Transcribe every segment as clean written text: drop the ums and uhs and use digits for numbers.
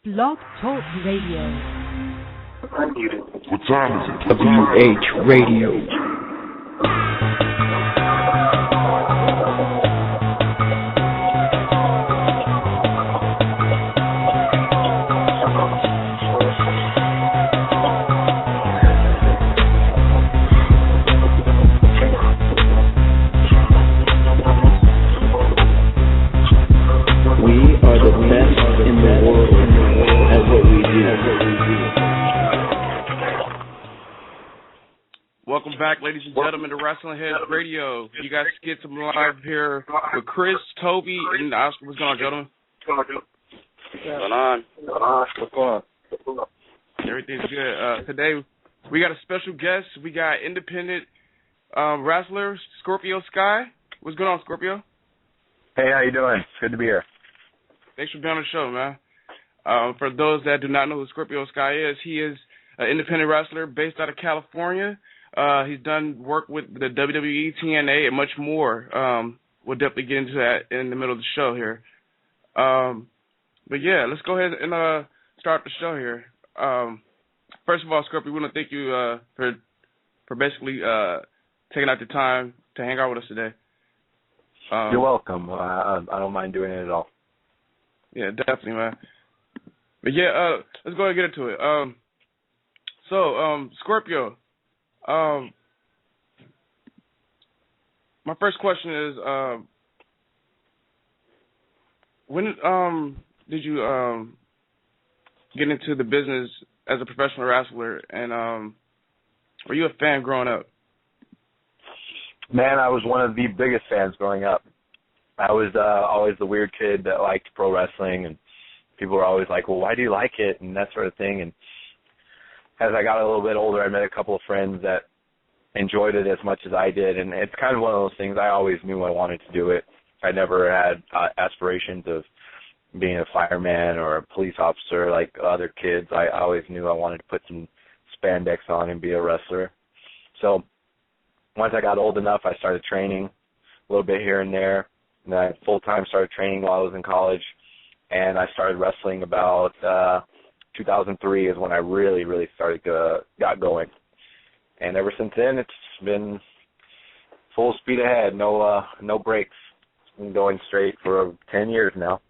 Blog Talk Radio. What time is it? WH Radio. Welcome back, ladies and gentlemen, to WrestlingHeads Radio. You guys get some live here with Chris, Toby, and Oscar. What's going on, gentlemen? What's going on? What's going on? Everything's good. Today, we got a special guest. We got independent wrestler, Scorpio Sky. What's going on, Scorpio? Hey, how you doing? It's good to be here. Thanks for being on the show, man. For those that do not know who Scorpio Sky is, he is an independent wrestler based out of California. He's done work with the WWE, TNA, and much more. We'll definitely get into that in the middle of the show here. But yeah, let's go ahead and start the show here. First of all, Scorpio, we want to thank you for basically taking out the time to hang out with us today. You're welcome. I don't mind doing it at all. Yeah, definitely, man. But yeah, let's go ahead and get into it. So, Scorpio. My first question is, when did you get into the business as a professional wrestler, and were you a fan growing up? Man, I was one of the biggest fans growing up. I was always the weird kid that liked pro wrestling, and people were always like, well, why do you like it, and that sort of thing. And as I got a little bit older, I met a couple of friends that enjoyed it as much as I did, and it's kind of one of those things. I always knew I wanted to do it. I never had aspirations of being a fireman or a police officer like other kids. I always knew I wanted to put some spandex on and be a wrestler. So once I got old enough, I started training a little bit here and there, and then I full-time started training while I was in college, and I started wrestling about 2003 is when I really got going. And ever since then, it's been full speed ahead, no breaks. It's been going straight for 10 years now.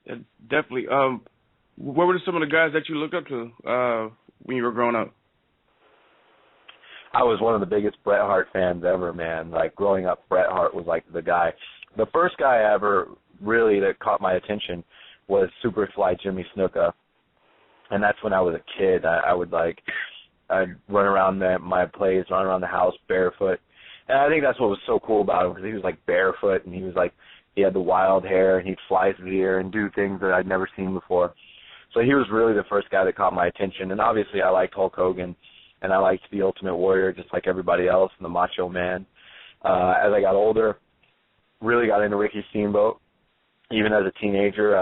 Yeah, definitely. What were some of the guys that you looked up to when you were growing up? I was one of the biggest Bret Hart fans ever, man. Like, growing up, Bret Hart was like the guy. The first guy ever really that caught my attention was Superfly Jimmy Snuka, and that's when I was a kid. I'd run around my place, run around the house barefoot, and I think that's what was so cool about him, because he was like barefoot, and he had the wild hair, and he'd fly through the air and do things that I'd never seen before. So he was really the first guy that caught my attention, and obviously I liked Hulk Hogan, and I liked the Ultimate Warrior just like everybody else, and the Macho Man. As I got older, really got into Ricky Steamboat. Even as a teenager,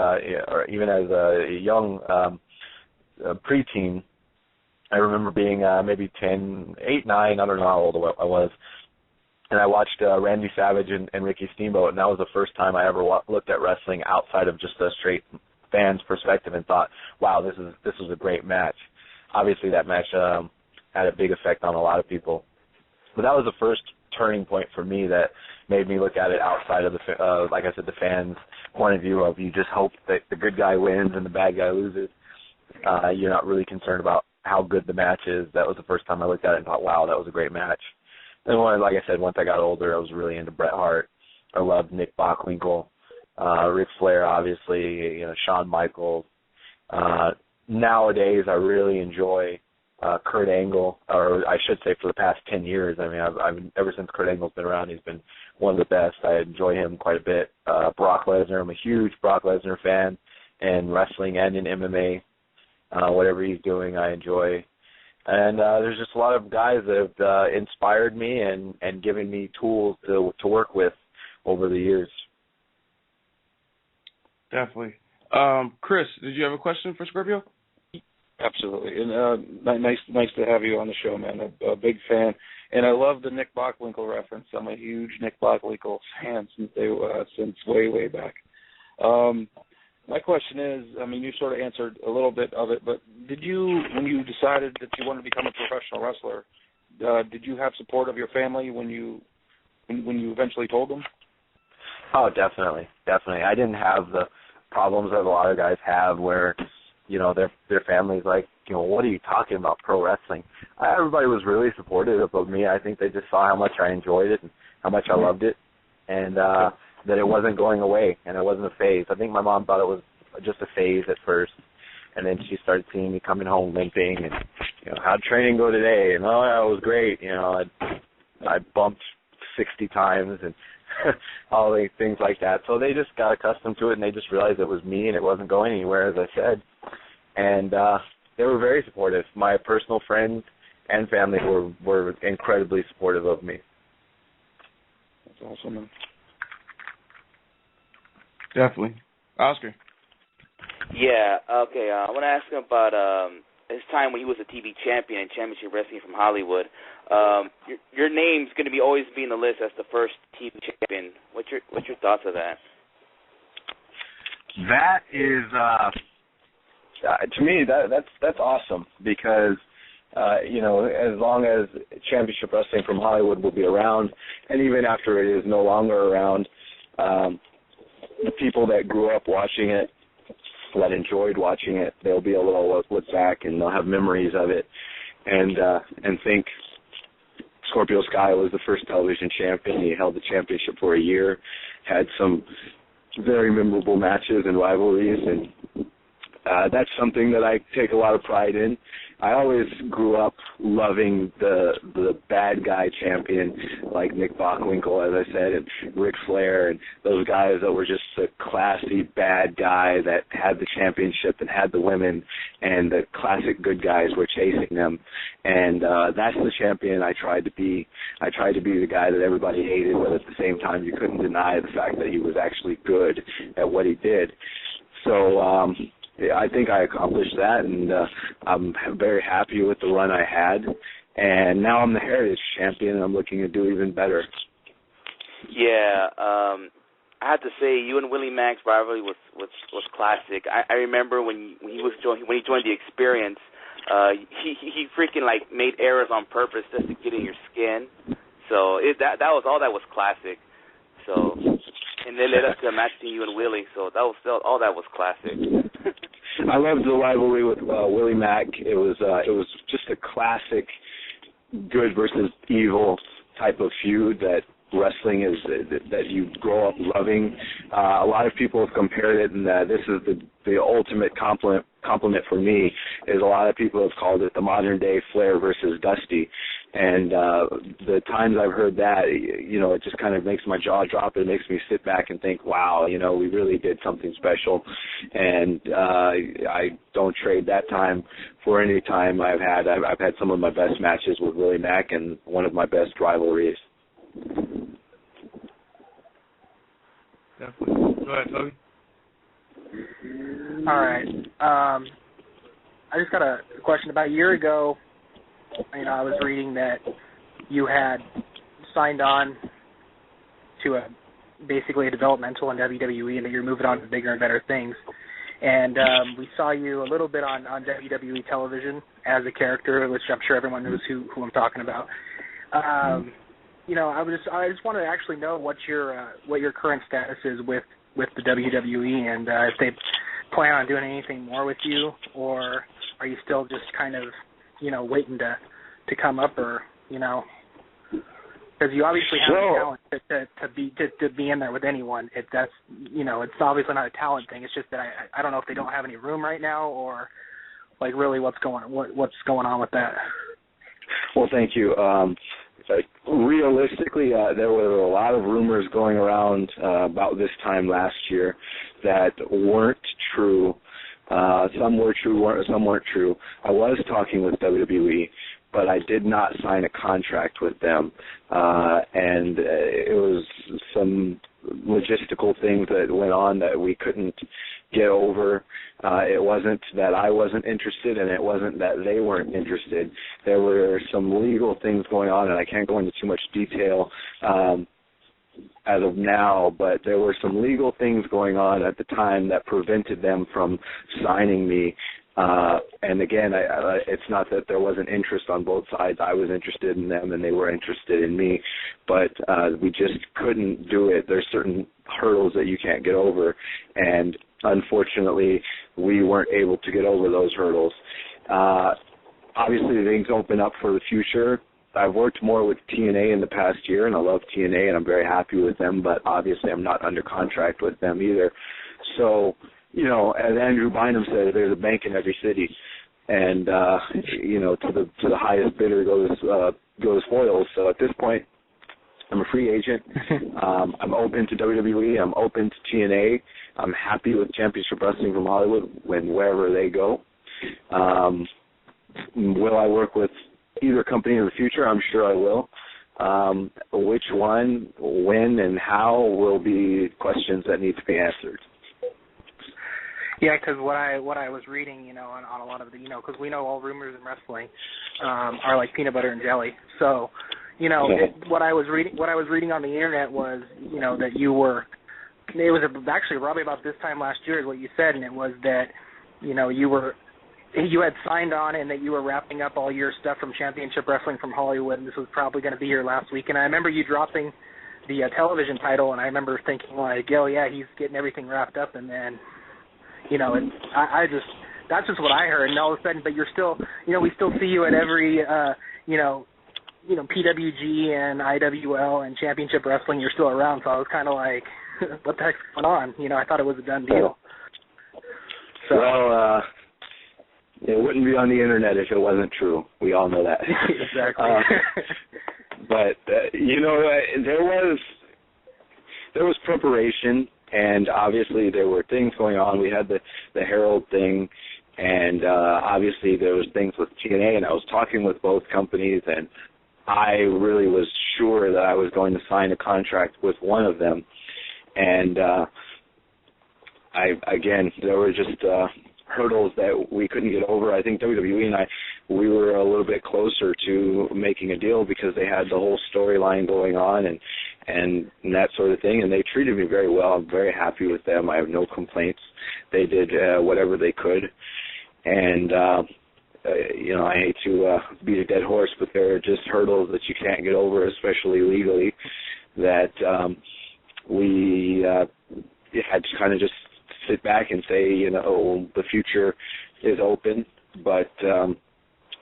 or even as a young preteen, I remember being maybe 8, 9, I don't know how old I was, and I watched Randy Savage and Ricky Steamboat, and that was the first time I ever looked at wrestling outside of just a straight fan's perspective and thought, wow, this was a great match. Obviously, that match had a big effect on a lot of people, but that was the first turning point for me that made me look at it outside of like I said, the fans' point of view of you just hope that the good guy wins and the bad guy loses. You're not really concerned about how good the match is. That was the first time I looked at it and thought, wow, that was a great match. And like I said, once I got older, I was really into Bret Hart. I loved Nick Bockwinkel, Ric Flair, obviously, Shawn Michaels. Nowadays, I really enjoy Kurt Angle, or I should say for the past 10 years. I mean, I've ever since Kurt Angle's been around, he's been one of the best. I enjoy him quite a bit. Brock Lesnar, I'm a huge Brock Lesnar fan in wrestling and in MMA. Whatever he's doing, I enjoy. And there's just a lot of guys that have inspired me and given me tools to work with over the years. Definitely. Chris, did you have a question for Scorpio? Absolutely, and nice to have you on the show, man. A big fan, and I love the Nick Bockwinkel reference. I'm a huge Nick Bockwinkel fan since way back. My question is, I mean, you sort of answered a little bit of it, but did you, when you decided that you wanted to become a professional wrestler, did you have support of your family when you eventually told them? Oh, definitely. I didn't have the problems that a lot of guys have where, their family's like, what are you talking about, pro wrestling? Everybody was really supportive of me. I think they just saw how much I enjoyed it and how much I loved it, and that it wasn't going away and it wasn't a phase. I think my mom thought it was just a phase at first, and then she started seeing me coming home limping and, how'd training go today? And, oh, yeah, it was great. I bumped 60 times and all these things like that. So they just got accustomed to it, and they just realized it was me and it wasn't going anywhere, as I said. And they were very supportive. My personal friends and family were incredibly supportive of me. That's awesome, man. Definitely. Oscar. Yeah, okay. I want to ask him about his time when he was a TV champion and Championship Wrestling from Hollywood. Your name's going to always be in the list as the first TV champion. What's your thoughts of that? That is, to me, that's awesome because, as long as Championship Wrestling from Hollywood will be around, and even after it is no longer around, the people that grew up watching it, that enjoyed watching it, they'll be able to look back and they'll have memories of it, and think Scorpio Sky was the first television champion. He held the championship for a year, had some very memorable matches and rivalries, and that's something that I take a lot of pride in. I always grew up loving the bad guy champion like Nick Bockwinkel, as I said, and Ric Flair, and those guys that were just a classy bad guy that had the championship and had the women, and the classic good guys were chasing them. And that's the champion I tried to be. I tried to be the guy that everybody hated, but at the same time you couldn't deny the fact that he was actually good at what he did. So I think I accomplished that, and I'm very happy with the run I had. And now I'm the Heritage Champion, and I'm looking to do even better. Yeah, I have to say, you and Willie Mack's rivalry was classic. I remember when he joined the Experience, he freaking made errors on purpose just to get in your skin. So that was classic. So, and they led us to a match between you and Willie. So all that was classic. I loved the rivalry with Willie Mack. It was just a classic good versus evil type of feud that wrestling is, that you grow up loving. A lot of people have compared it, and this is the ultimate compliment for me, is a lot of people have called it the modern day Flair versus Dusty. And the times I've heard that, it just kind of makes my jaw drop. It makes me sit back and think, wow, we really did something special. And I don't trade that time for any time I've had. I've had some of my best matches with Willie Mack and one of my best rivalries. Definitely. Go ahead, Toby. All right. I just got a question. About a year ago, I was reading that you had signed on to basically a developmental in WWE, and that you're moving on to bigger and better things. And we saw you a little bit on WWE television as a character, which I'm sure everyone knows who I'm talking about. I just wanted to actually know what your current status is with the WWE, and if they plan on doing anything more with you, or are you still just kind of waiting to come up, or because you obviously have the talent to be in there with anyone. It's obviously not a talent thing. It's just that I don't know if they don't have any room right now, or really what's going on with that. Well, thank you. Realistically, there were a lot of rumors going around about this time last year that weren't true. Some were true, some weren't true. I was talking with WWE, but I did not sign a contract with them, and it was some logistical things that went on that we couldn't get over. It wasn't that I wasn't interested, and it wasn't that they weren't interested. There were some legal things going on, and I can't go into too much detail. as of now, but there were some legal things going on at the time that prevented them from signing me. And again, it's not that there wasn't interest on both sides. I was interested in them, and they were interested in me, but we just couldn't do it. There's certain hurdles that you can't get over, and unfortunately, we weren't able to get over those hurdles. Obviously, things open up for the future. I've worked more with TNA in the past year, and I love TNA, and I'm very happy with them, but obviously I'm not under contract with them either. So, you know, as Andrew Bynum said, there's a bank in every city, and, you know, to the highest bidder goes foils. So at this point, I'm a free agent. I'm open to WWE. I'm open to TNA. I'm happy with Championship Wrestling from Hollywood wherever they go. Will I work with either company in the future? I'm sure I will. Which one, when, and how will be questions that need to be answered. Yeah, because what I was reading, you know, on a lot of the, you know, because we know all rumors in wrestling are like peanut butter and jelly. So, you know, what I was reading on the internet was, you know, that you were. It was actually probably about this time last year is what you said, and it was that, you know, you had signed on and that you were wrapping up all your stuff from Championship Wrestling from Hollywood, and this was probably going to be your last week. And I remember you dropping the television title, and I remember thinking like, oh yeah, he's getting everything wrapped up, and then, you know, and that's just what I heard. And all of a sudden, but you're still, you know, we still see you at every, you know, PWG and IWL and Championship Wrestling. You're still around, so I was kind of like, what the heck's going on? You know, I thought it was a done deal. So, well, it wouldn't be on the internet if it wasn't true. We all know that. Exactly. But you know, there was preparation, and obviously there were things going on. We had the Herald thing, and obviously there was things with TNA, and I was talking with both companies, and I really was sure that I was going to sign a contract with one of them. And there were just hurdles that we couldn't get over. I think WWE and we were a little bit closer to making a deal because they had the whole storyline going on and that sort of thing, and they treated me very well. I'm very happy with them. I have no complaints. They did whatever they could, and you know, I hate to beat a dead horse, but there are just hurdles that you can't get over, especially legally, that we had to kind of just sit back and say, you know, the future is open, but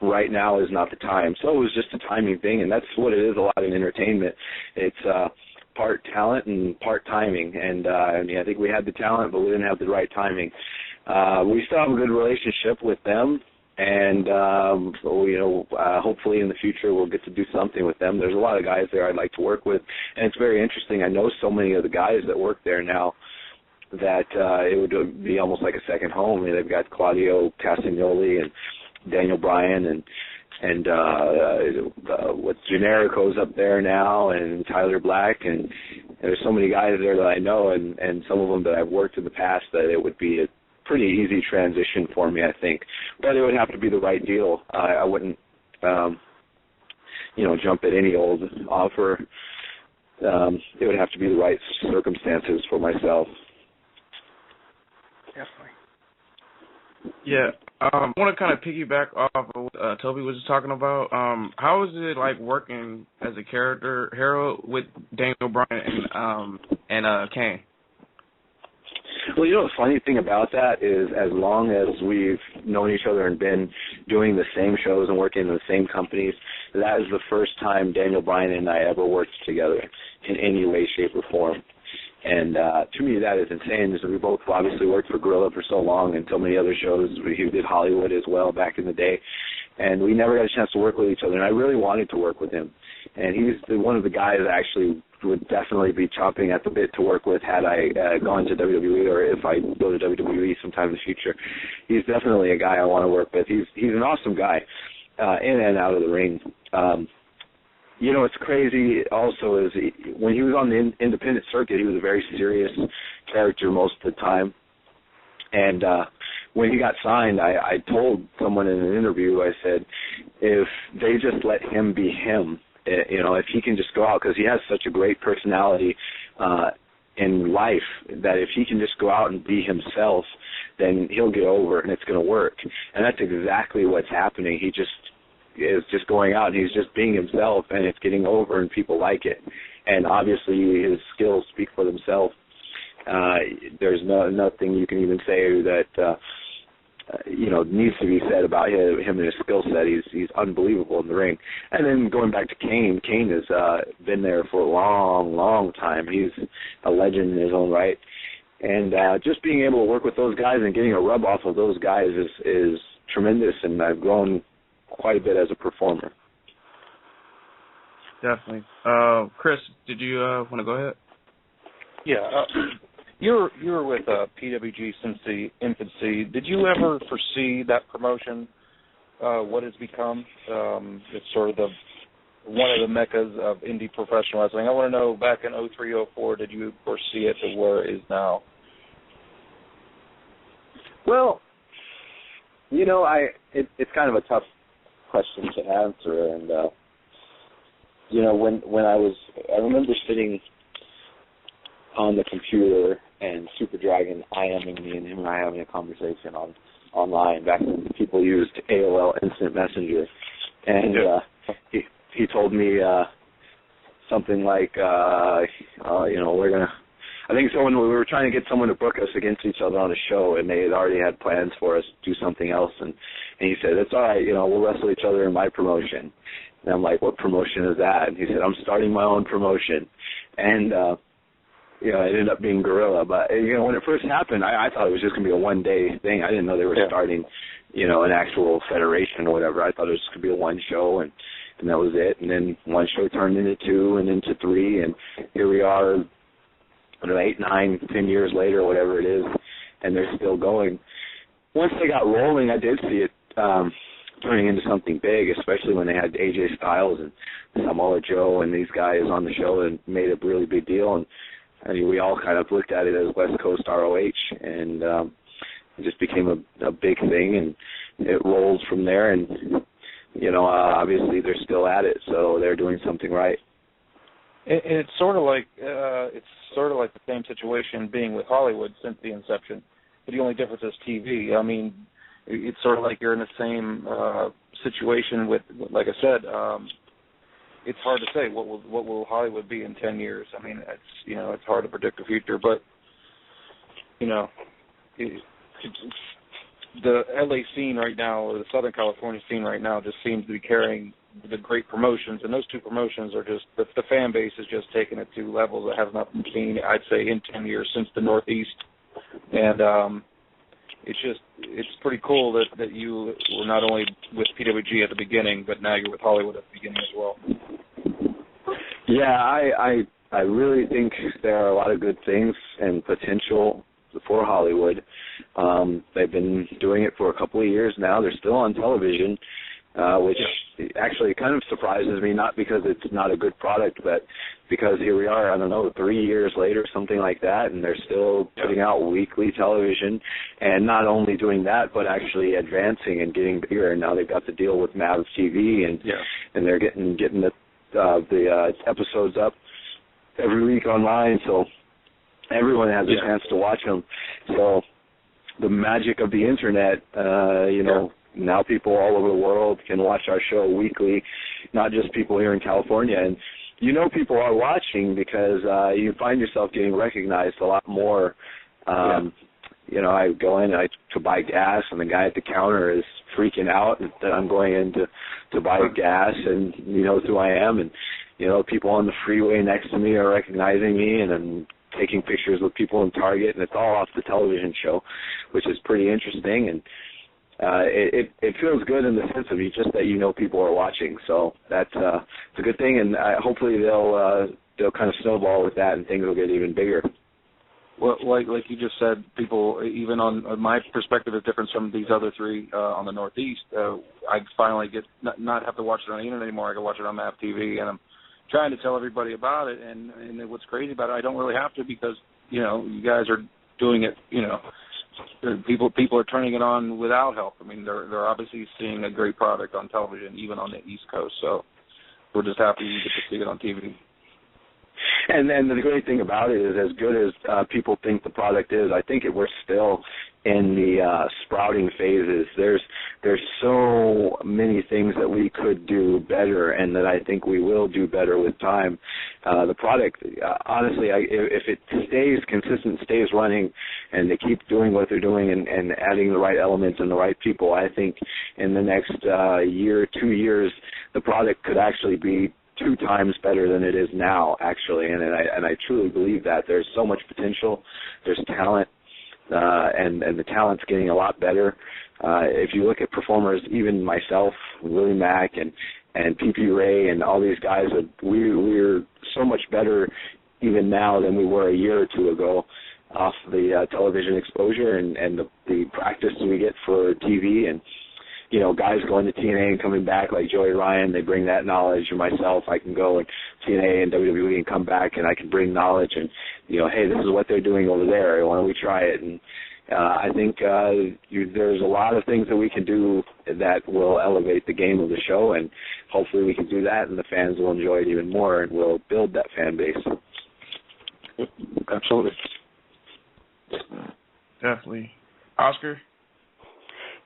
right now is not the time. So it was just a timing thing, and that's what it is a lot in entertainment. It's part talent and part timing, and I mean, I think we had the talent, but we didn't have the right timing. We still have a good relationship with them, and you know, hopefully in the future we'll get to do something with them. There's a lot of guys there I'd like to work with, and it's very interesting. I know so many of the guys that work there now that it would be almost like a second home. I mean, they've got Claudio Castagnoli and Daniel Bryan and what's Generico's up there now, and Tyler Black, and there's so many guys there that I know, and some of them that I've worked in the past, that it would be a pretty easy transition for me, I think. But it would have to be the right deal. I wouldn't, you know, jump at any old offer. It would have to be the right circumstances for myself. Definitely. Yeah, I want to kind of piggyback off of what Toby was just talking about. How is it like working as a character Harold with Daniel Bryan and Kane? Well, you know, the funny thing about that is as long as we've known each other and been doing the same shows and working in the same companies, that is the first time Daniel Bryan and I ever worked together in any way, shape, or form. And to me, that is insane. We both obviously worked for Gorilla for so long and so many other shows. We did Hollywood as well back in the day. And we never got a chance to work with each other. And I really wanted to work with him. And he's one of the guys that actually would definitely be chomping at the bit to work with had I gone to WWE, or if I go to WWE sometime in the future. He's definitely a guy I want to work with. He's an awesome guy in and out of the ring. You know, what's crazy also is when he was on the independent circuit, he was a very serious character most of the time. And when he got signed, I told someone in an interview, I said, if they just let him be him if he can just go out, because he has such a great personality in life, that if he can just go out and be himself, then he'll get over it and it's going to work. And that's exactly what's happening. He just is just going out and he's just being himself, and it's getting over and people like it. And obviously his skills speak for themselves. There's nothing you can even say that needs to be said about him and his skill set. He's unbelievable in the ring. And then going back to Kane has been there for a long, long time. He's a legend in his own right. And just being able to work with those guys and getting a rub off of those guys is tremendous, and I've grown quite a bit as a performer. Definitely. Chris, did you want to go ahead? Yeah. You were with PWG since the infancy. Did you ever foresee that promotion, what it's become? It's sort of one of the meccas of indie professional wrestling. I want to know, back in 03, 04, did you foresee it to where it is now? Well, it's kind of a tough question to answer, and when I remember sitting on the computer and Super Dragon IMing me, and him and I having a conversation online back when people used AOL Instant Messenger, and he told me something like, we're gonna. I think we were trying to get someone to book us against each other on a show, and they had already had plans for us to do something else, and he said, "It's all right, we'll wrestle each other in my promotion." And I'm like, "What promotion is that?" And he said, "I'm starting my own promotion," and it ended up being Gorilla. But when it first happened, I thought it was just gonna be a one-day thing. I didn't know they were starting, an actual federation or whatever. I thought it was just gonna be a one show, and that was it. And then one show turned into two, and into three, and here we are. 8, 9, 10 years later, whatever it is, and they're still going. Once they got rolling, I did see it turning into something big, especially when they had AJ Styles and Samoa Joe and these guys on the show, and made a really big deal. And I mean, we all kind of looked at it as West Coast ROH, and it just became a big thing, and it rolls from there. And obviously they're still at it, so they're doing something right. It's sort of like the same situation being with Hollywood since the inception, but the only difference is TV. I mean, it's sort of like you're in the same situation with, like I said, it's hard to say what will Hollywood be in 10 years. I mean, it's hard to predict the future, but the LA scene right now, or the Southern California scene right now, just seems to be carrying the great promotions, and those two promotions are just, the fan base is just taking it to levels that have not been seen, I'd say, in 10 years since the Northeast. And it's pretty cool that you were not only with PWG at the beginning, but now you're with Hollywood at the beginning as well. Yeah, I really think there are a lot of good things and potential for Hollywood. They've been doing it for a couple of years now. They're still on television, which actually kind of surprises me, not because it's not a good product, but because here we are, 3 years later, something like that, and they're still putting out weekly television, and not only doing that, but actually advancing and getting bigger. And now they've got the deal with Mavs TV, and they're getting the episodes up every week online, so everyone has a chance to watch them. So the magic of the internet, now people all over the world can watch our show weekly, not just people here in California. And people are watching because you find yourself getting recognized a lot more. I go in to buy gas, and the guy at the counter is freaking out that I'm going in to buy gas, and he knows who I am. And, people on the freeway next to me are recognizing me, and I'm taking pictures with people in Target, and it's all off the television show, which is pretty interesting. And it feels good in the sense of that people are watching. So that's it's a good thing, and hopefully they'll kind of snowball with that, and things will get even bigger. Well, like you just said, people, even on my perspective, is different from these other three on the Northeast. I finally get not have to watch it on the internet anymore. I can watch it on Map TV, and I'm trying to tell everybody about it. And what's crazy about it, I don't really have to, because you guys are doing it. People are turning it on without help. I mean, they're obviously seeing a great product on television, even on the East Coast. So we're just happy you get to see it on TV. And then the great thing about it is, as good as people think the product is, I think we're still in the sprouting phases. There's so many things that we could do better, and that I think we will do better with time. The product, honestly, if it stays consistent, stays running, and they keep doing what they're doing and adding the right elements and the right people, I think in the next year, 2 years, the product could actually be 2 times better than it is now, actually, and I truly believe that. There's so much potential. There's talent, and the talent's getting a lot better. If you look at performers, even myself, Willie Mack, and P.P. Ray, and all these guys, we're so much better even now than we were a year or 2 ago off the television exposure and the practice we get for TV. And you know, guys going to TNA and coming back like Joey Ryan, they bring that knowledge. Or myself, I can go and TNA and WWE and come back, and I can bring knowledge and, you know, hey, this is what they're doing over there. Why don't we try it? And I think there's a lot of things that we can do that will elevate the game of the show, and hopefully we can do that, and the fans will enjoy it even more, and we'll build that fan base. Absolutely. Definitely. Oscar?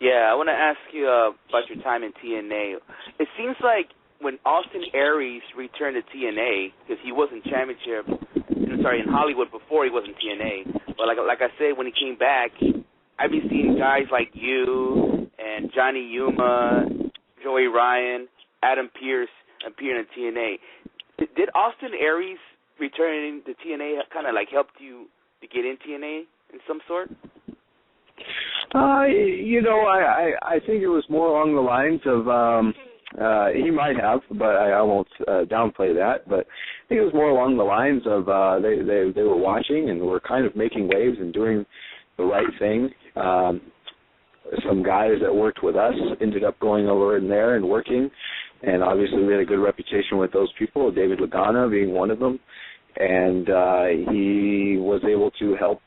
Yeah, I want to ask you about your time in TNA. It seems like when Austin Aries returned to TNA, because he was in in Hollywood before he was in TNA, but like I said, when he came back, I've been seeing guys like you and Johnny Yuma, Joey Ryan, Adam Pearce appearing in TNA. Did Austin Aries returning to TNA kind of like helped you to get in TNA in some sort? You know, I think it was more along the lines of he might have, but I won't downplay that. But I think it was more along the lines of they were watching and were kind of making waves and doing the right thing. Some guys that worked with us ended up going over in there and working, and obviously we had a good reputation with those people, David Lagana being one of them, and he was able to help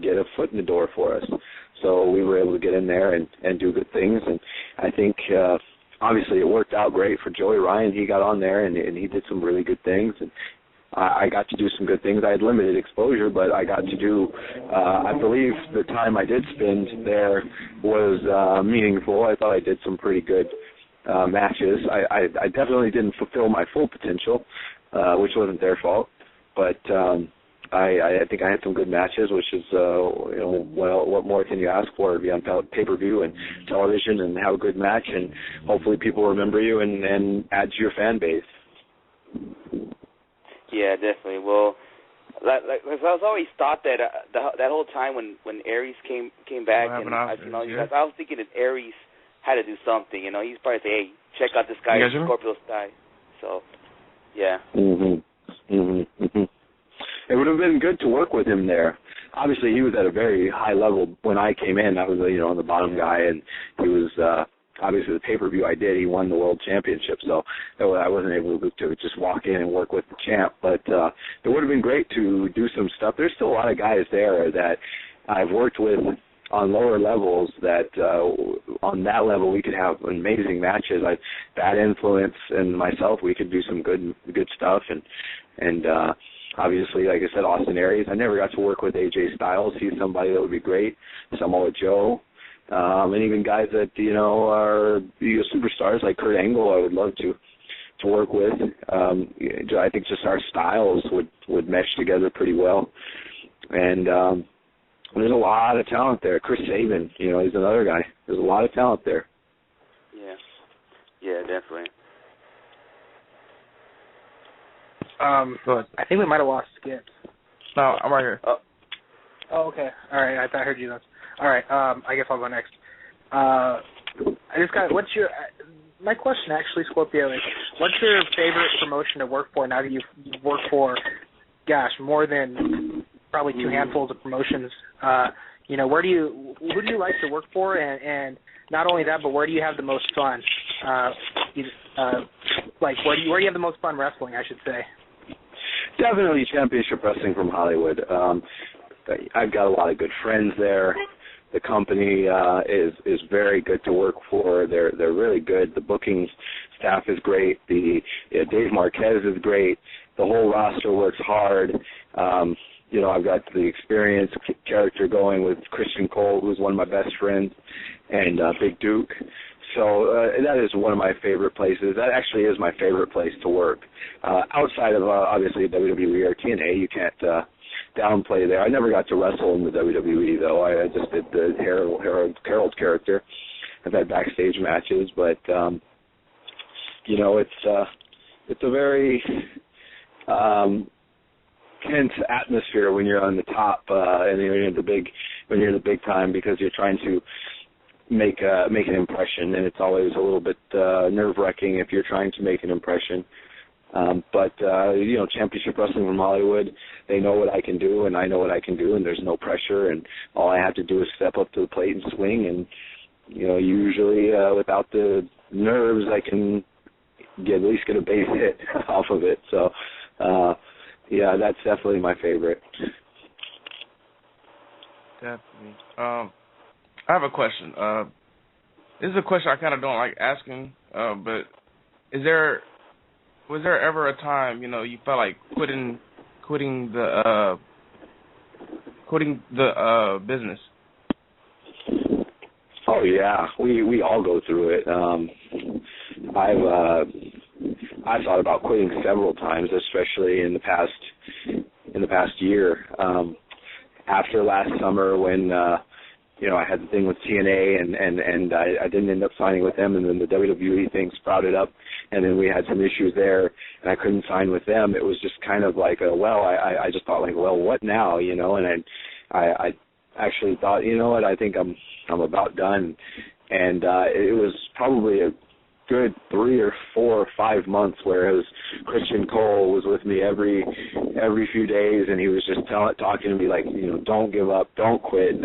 get a foot in the door for us. So we were able to get in there and do good things, and I think obviously it worked out great for Joey Ryan. He got on there and he did some really good things, and I got to do some good things. I had limited exposure, but I got to do, I believe the time I did spend there was meaningful. I thought I did some pretty good matches. I definitely didn't fulfill my full potential, which wasn't their fault, but I think I had some good matches, which is, you know, well, what more can you ask for? Be on pay-per-view and television and have a good match, and hopefully people remember you and add to your fan base. Yeah, definitely. Well, like I was always thought that that whole time when Aries came back and I've seen all you guys, I was thinking that Aries had to do something. You know, he's probably say, hey, check out this guy, Scorpio Sky. So, yeah. It would have been good to work with him there. Obviously, he was at a very high level when I came in. I was, you know, the bottom guy, and he was obviously the pay-per-view I did. He won the world championship, so I wasn't able to just walk in and work with the champ. But it would have been great to do some stuff. There's still a lot of guys there that I've worked with on lower levels that on that level we could have amazing matches. Bad Influence and myself, we could do some good stuff, and obviously, like I said, Austin Aries. I never got to work with AJ Styles. He's somebody that would be great. Samoa Joe, and even guys that, you know, are superstars like Kurt Angle. I would love to work with. I think just our styles would mesh together pretty well, and there's a lot of talent there. Chris Sabin, you know, he's another guy. There's a lot of talent there. Yeah, definitely. I think we might have lost Skip. No, I'm right here. Oh, okay. All right. I heard you. All right. I guess I'll go next. I just got. What's your? My question actually, Scorpio, is what's your favorite promotion to work for now that you've worked for, gosh, more than probably 2 handfuls of promotions? You know, who do you like to work for, and not only that, but where do you have the most fun? Like where do you have the most fun wrestling, I should say? Definitely Championship Wrestling from Hollywood. I've got a lot of good friends there. The company is very good to work for. They're really good. The booking staff is great. Dave Marquez is great. The whole roster works hard. I've got the experience character going with Christian Cole, who's one of my best friends, and Big Duke. So that is one of my favorite places. That actually is my favorite place to work. Outside of, obviously, WWE or TNA, you can't downplay there. I never got to wrestle in the WWE, though. I just did the Harold character. I've had backstage matches, but, it's a very tense atmosphere when you're on the top and you're in the big time, because you're trying to make an impression, and it's always a little bit nerve-wracking if you're trying to make an impression. But Championship Wrestling from Hollywood, they know what I can do, and I know what I can do, and there's no pressure, and all I have to do is step up to the plate and swing, and usually without the nerves, I can at least get a base hit off of it. So, that's definitely my favorite. Definitely. I have a question. This is a question I kind of don't like asking, but was there ever a time you felt like quitting the business? Oh yeah, we all go through it. I've thought about quitting several times, especially in the past year. After last summer, when I had the thing with TNA and I didn't end up signing with them, and then the WWE thing sprouted up, and then we had some issues there, and I couldn't sign with them. It was just kind of like, I just thought, like, well, what now, and I actually thought, what, I think I'm about done, and it was probably a good 3 or 4 or 5 months where it was Christian Cole was with me every few days, and he was just talking to me like, don't give up, don't quit.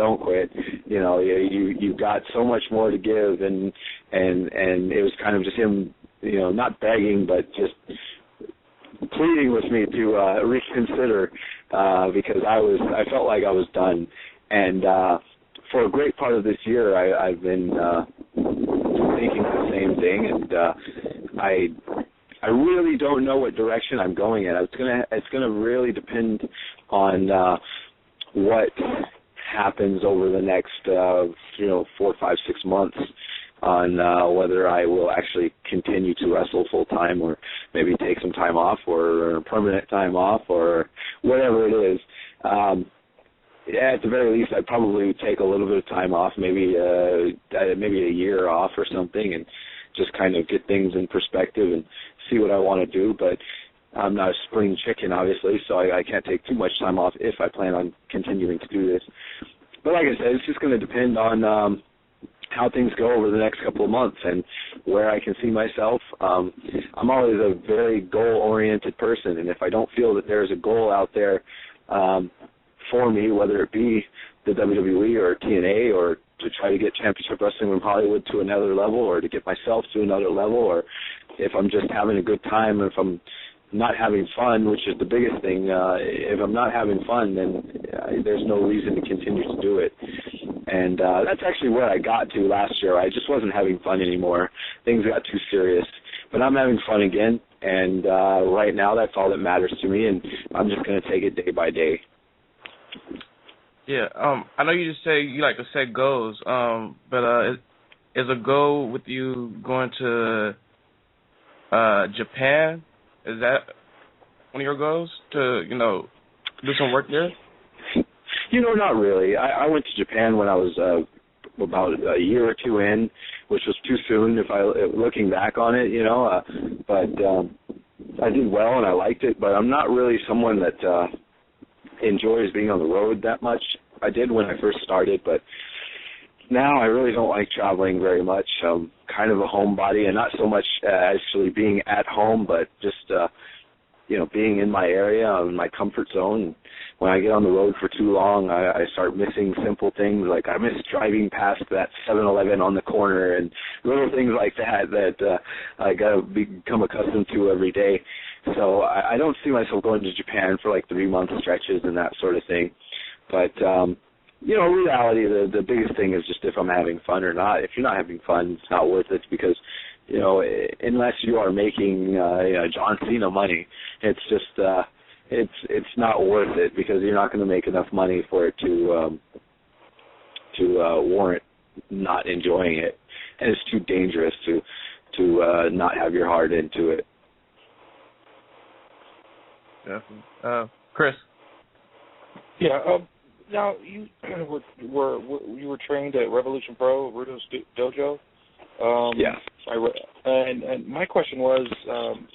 You got so much more to give, and it was kind of just him, not begging, but just pleading with me to reconsider, because I felt like I was done. And for a great part of this year, I've been thinking the same thing, and I really don't know what direction I'm going in. It's gonna really depend on what happens over the next 4, 5, 6 months on whether I will actually continue to wrestle full time, or maybe take some time off, or permanent time off, or whatever it is. At the very least, I'd probably take a little bit of time off, maybe a year off or something, and just kind of get things in perspective and see what I want to do. But I'm not a spring chicken, obviously, so I can't take too much time off if I plan on continuing to do this. But like I said, it's just going to depend on how things go over the next couple of months and where I can see myself. I'm always a very goal-oriented person, and if I don't feel that there's a goal out there for me, whether it be the WWE or TNA, or to try to get Championship Wrestling from Hollywood to another level, or to get myself to another level, or if I'm just having a good time, if I'm not having fun, which is the biggest thing, if I'm not having fun, then there's no reason to continue to do it. And that's actually where I got to last year. I just wasn't having fun anymore. Things got too serious. But I'm having fun again, and right now that's all that matters to me, and I'm just going to take it day by day. Yeah, I know you just say you like to set goals, but is a goal with you going to Japan? Is that one of your goals to, do some work there? Not really. I went to Japan when I was about a year or two in, which was too soon looking back on it, but I did well and I liked it, but I'm not really someone that enjoys being on the road that much. I did when I first started, but now I really don't like traveling very much. I'm kind of a homebody, and not so much actually being at home, but just being in my area, in my comfort zone. When I get on the road for too long, I start missing simple things, like I miss driving past that 7-Eleven on the corner, and little things like that I got to become accustomed to every day. So I don't see myself going to Japan for like 3-month stretches and that sort of thing. But reality, the biggest thing is just if I'm having fun or not. If you're not having fun, it's not worth it because, unless you are making John Cena money, it's just it's not worth it because you're not going to make enough money for it to warrant not enjoying it, and it's too dangerous to not have your heart into it. Definitely. Chris. Yeah. Now you were trained at Revolution Pro, Rudo's dojo. Yeah. And my question was,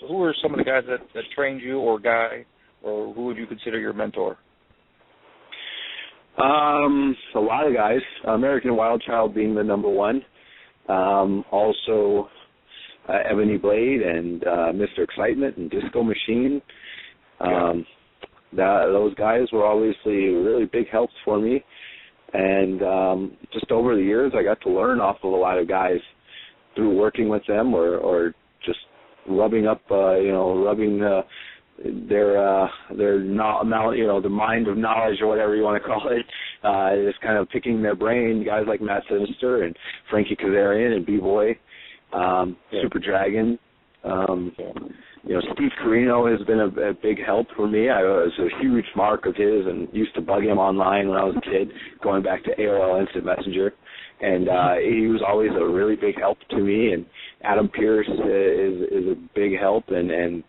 who were some of the guys that trained you, or who would you consider your mentor? A lot of guys. American Wild Child being the number one. Also, Ebony Blade and Mr. Excitement and Disco Machine. Those guys were obviously really big helps for me. And just over the years, I got to learn off of a lot of guys through working with them or just rubbing their the mind of knowledge or whatever you want to call it, just kind of picking their brain. Guys like Matt Sinister and Frankie Kazarian and B-Boy, Super Dragon. Steve Carino has been a big help for me. I was a huge mark of his and used to bug him online when I was a kid, going back to AOL Instant Messenger. And he was always a really big help to me. And Adam Pierce is a big help and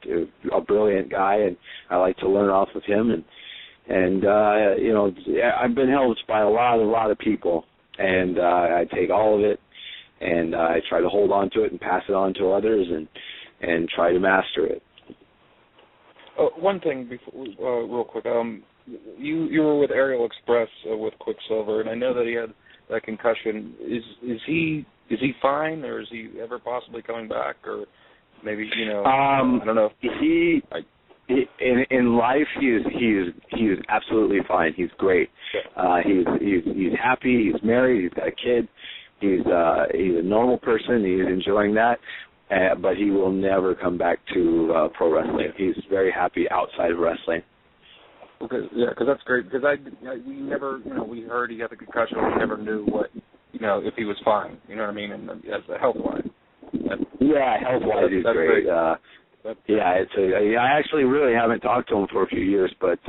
a brilliant guy, and I like to learn off of him. And I've been helped by a lot of people, and I take all of it, and I try to hold on to it and pass it on to others, and try to master it. One thing, before, real quick, you were with Aerial Express with Quicksilver, and I know that he had that concussion. Is he fine, or is he ever possibly coming back, or maybe I don't know. In life he is absolutely fine. He's great. He's happy. He's married. He's got a kid. He's a normal person. He's enjoying that. But he will never come back to pro wrestling. He's very happy outside of wrestling. Because that's great. Because we never, we heard he had a concussion. We never knew if he was fine. You know what I mean? And as a health wise. Health wise he's great. I actually really haven't talked to him for a few years, but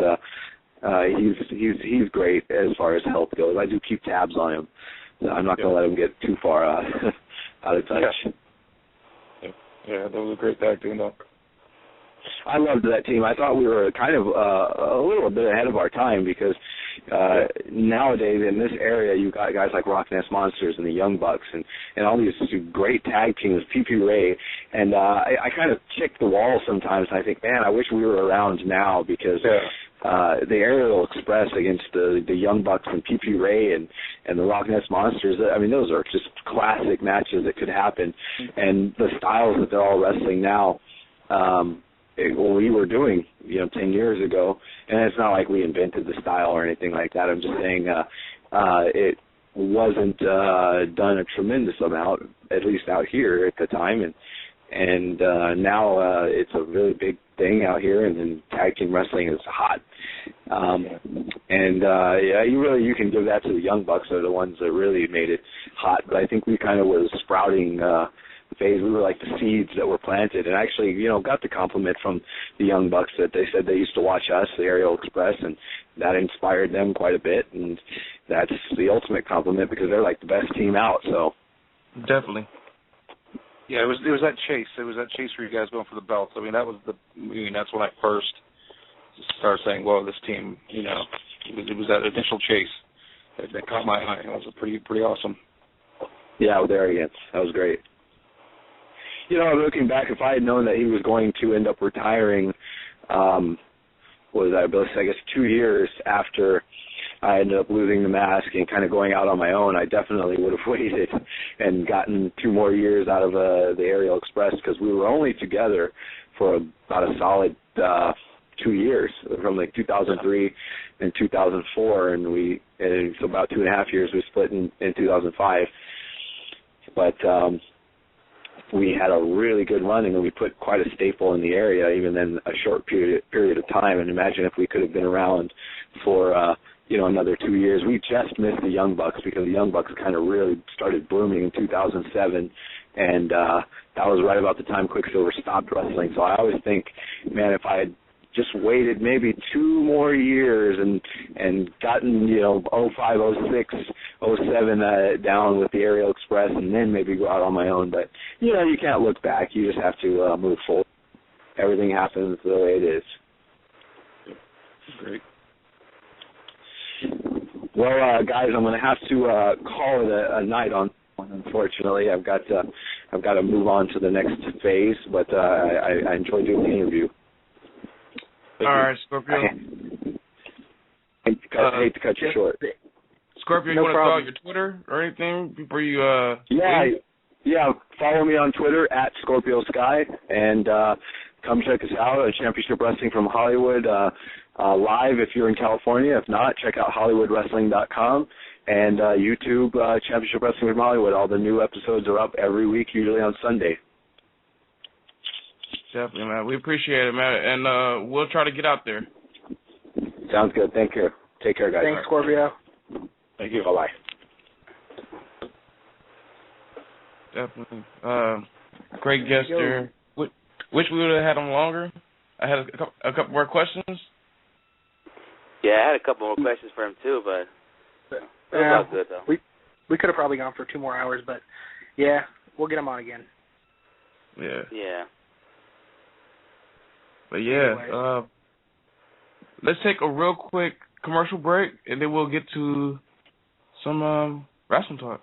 he's great as far as health goes. I do keep tabs on him. I'm not going to let him get too far out of touch. Yeah, that was a great tag team, though. I loved that team. I thought we were kind of a little bit ahead of our time because nowadays in this area you've got guys like Rock Nest Monsters and the Young Bucks and all these great tag teams, PP Ray, and I kind of kick the wall sometimes. I think, man, I wish we were around now because the Aerial Express against the Young Bucks and PP Ray and the Rock Nest Monsters, I mean, those are just classic matches that could happen. And the styles that they're all wrestling now, we were doing, 10 years ago, and it's not like we invented the style or anything like that. I'm just saying it wasn't done a tremendous amount, at least out here at the time, and now it's a really big thing out here, and tag team wrestling is hot. You can give that to the Young Bucks. They're the ones that really made it hot, but I think we kind of was sprouting phase. We were like the seeds that were planted, and actually, got the compliment from the Young Bucks that they said they used to watch us, the Aerial Express, and that inspired them quite a bit, and that's the ultimate compliment because they're like the best team out. So definitely. Yeah, it was that chase. It was that chase for you guys going for the belts. I mean, that's when I first started saying, "Whoa, this team!" It was that initial chase that caught my eye. It was pretty awesome. Yeah, with Arrogance, that was great. Looking back, if I had known that he was going to end up retiring, I guess 2 years after I ended up losing the mask and kind of going out on my own, I definitely would have waited and gotten 2 more years out of the Aerial Express because we were only together for about a solid 2 years, from like 2003 and 2004, and so about 2.5 years we split in 2005. But we had a really good run, and we put quite a staple in the area, even in a short period of time. And imagine if we could have been around for another 2 years. We just missed the Young Bucks because the Young Bucks kind of really started blooming in 2007, and that was right about the time Quicksilver stopped wrestling. So I always think, man, if I had just waited maybe 2 more years and gotten 05, 06, 07 down with the Aerial Express, and then maybe go out on my own. But you can't look back. You just have to move forward. Everything happens the way it is. Great. Well, guys, I'm going to have to call it a night on. Unfortunately, I've got to move on to the next phase. But I enjoyed doing the interview. All right, Scorpio. I hate to cut you short. Scorpio, you want to throw out your Twitter or anything before you? Yeah. Follow me on Twitter at Scorpio Sky, and come check us out at Championship Wrestling from Hollywood live if you're in California. If not, check out HollywoodWrestling.com and YouTube Championship Wrestling from Hollywood. All the new episodes are up every week, usually on Sunday. Definitely, man. We appreciate it, man, and we'll try to get out there. Sounds good. Take care, guys. Thanks, Scorpio. Thank you. Bye-bye. Definitely. Great guest there. Wish we would have had him longer. I had a couple more questions. Yeah, I had a couple more questions for him, too, but it was all good, though. We could have probably gone for 2 more hours, but, yeah, we'll get him on again. Yeah. Yeah. But, yeah, let's take a real quick commercial break, and then we'll get to some wrestling talk.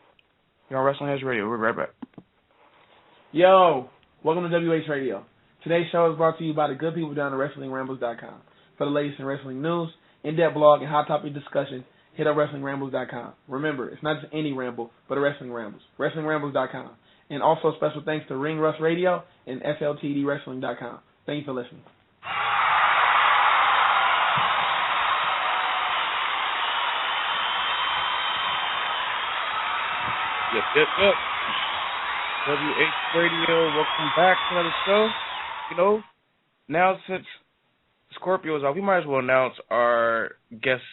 You're on WrestlingHeads Radio. We'll be right back. Yo, welcome to WH Radio. Today's show is brought to you by the good people down at WrestlingRambles.com. For the latest in wrestling news, in-depth blog, and hot topic discussion, hit up WrestlingRambles.com. Remember, it's not just any ramble, but a Wrestling Rambles. WrestlingRambles.com. And also special thanks to Ring Rust Radio and FLTDWrestling.com. Thank you for listening. Yep. WH Radio, welcome back to another show. Now since Scorpio is off, we might as well announce our guests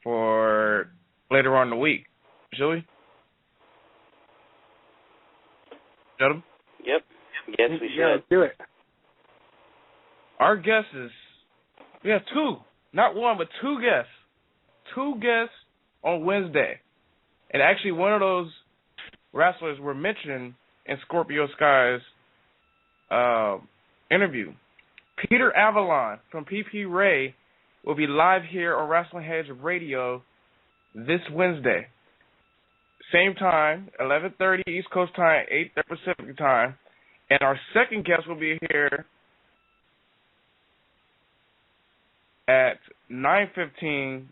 for later on in the week. Shall we? Got them? Yep. Yes, we should. Yeah, let's do it. Our guests we have 2, not 1, but 2 guests. 2 guests on Wednesday. And actually one of those wrestlers were mentioned in Scorpio Sky's interview. Peter Avalon from PP Ray will be live here on WrestlingHeads Radio this Wednesday. Same time, 11:30 East Coast time, 8:30 Pacific time. And our second guest will be here at 9:15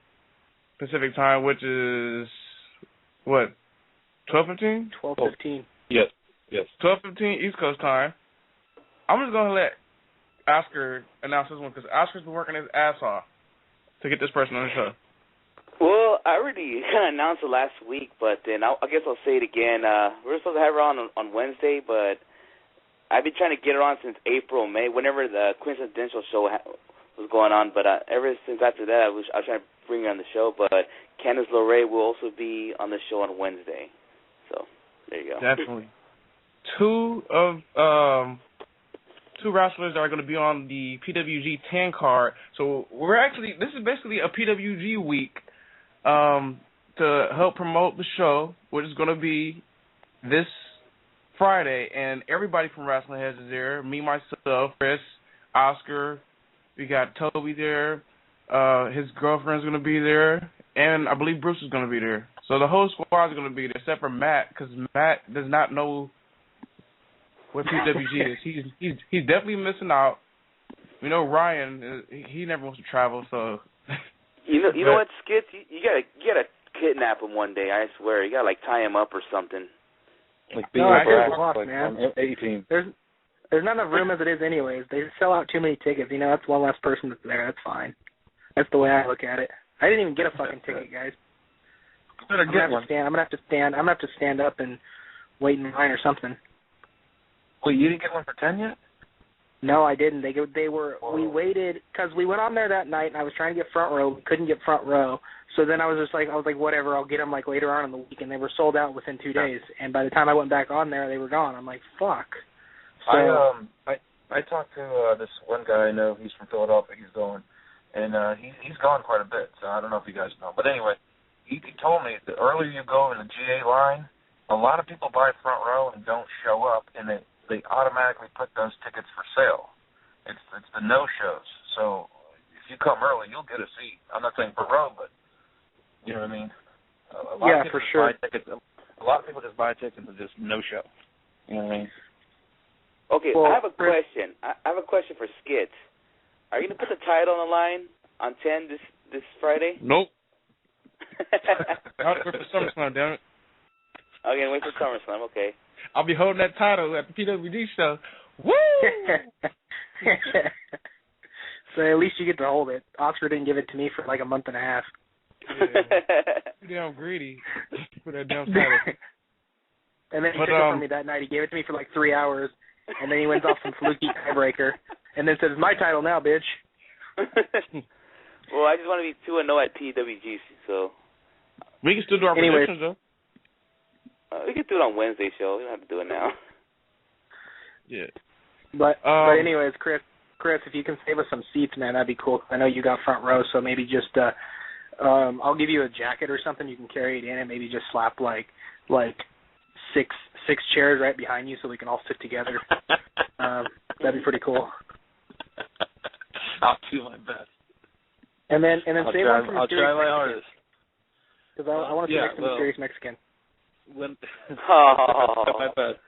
Pacific time, which is, what, 12:15? 12:15. Yes. 12:15 East Coast time. I'm just going to let Oscar announce this one because Oscar's been working his ass off to get this person on the show. Well, I already kind of announced it last week, but then I guess I'll say it again. We're supposed to have her on Wednesday, but I've been trying to get her on since April, May, whenever the Quintessential show was going on. But ever since after that, I was trying to bring her on the show. But Candice LeRae will also be on the show on Wednesday. So there you go. Definitely. 2 wrestlers are going to be on the PWG 10 card. So this is basically a PWG week to help promote the show, which is going to be this Friday. And everybody from Wrestling Heads is there. Me, myself, Chris, Oscar. We got Toby there. His girlfriend's going to be there. And I believe Bruce is going to be there. So the whole squad is going to be there, except for Matt, because Matt does not know what PWG is. He's definitely missing out. Ryan, he never wants to travel, so. You know what, Skits? You gotta kidnap him one day. I swear, you gotta tie him up or something. Like man. 18. There's not enough room as it is, anyways. They sell out too many tickets. That's one less person that's there. That's fine. That's the way I look at it. I didn't even get a fucking ticket, guys. I'm gonna have to stand up and wait in line or something. Wait, you didn't get one for 10 yet? No, I didn't. We waited because we went on there that night, and I was trying to get front row. We couldn't get front row, So then I was like, whatever, I'll get them like later on in the week, and they were sold out within 2 days. And by the time I went back on there, they were gone. I'm like, fuck. So I talked to this one guy I know. He's from Philadelphia. He's going, and he's gone quite a bit. So I don't know if you guys know, but anyway, he told me the earlier you go in the GA line, a lot of people buy front row and don't show up, and they automatically put those tickets for sale. It's the no shows. So if you come early, you'll get a seat. I'm not saying per row, but you know what I mean? A lot of people for sure. Buy tickets. A lot of people just buy tickets and just no show. You know what I mean? Okay, well, I have a question. I have a question for Skits. Are you going to put the title on the line on 10 this Friday? Nope. I'll wait for SummerSlam, damn it. Okay, wait for SummerSlam, okay. I'll be holding that title at the PWD show. Woo! So at least you get to hold it. Oscar didn't give it to me for like a month and a half. Yeah. Damn greedy for that damn title. And then he took it from me that night. He gave it to me for like 3 hours, and then he went off some fluky tiebreaker, and then said, "It's my title now, bitch." Well, I just want to be 2-0 at PWG, so. We can still do our predictions, though. We can do it on Wednesday show. We don't have to do it now. Yeah. But anyways, Chris, if you can save us some seats, man, that'd be cool. I know you got front row, so maybe just I'll give you a jacket or something. You can carry it in, and maybe just slap like six chairs right behind you, so we can all sit together. That'd be pretty cool. I'll do my best. And then save one for I'll try my hardest. Because I want to see next to Mysterious Mexican. My best.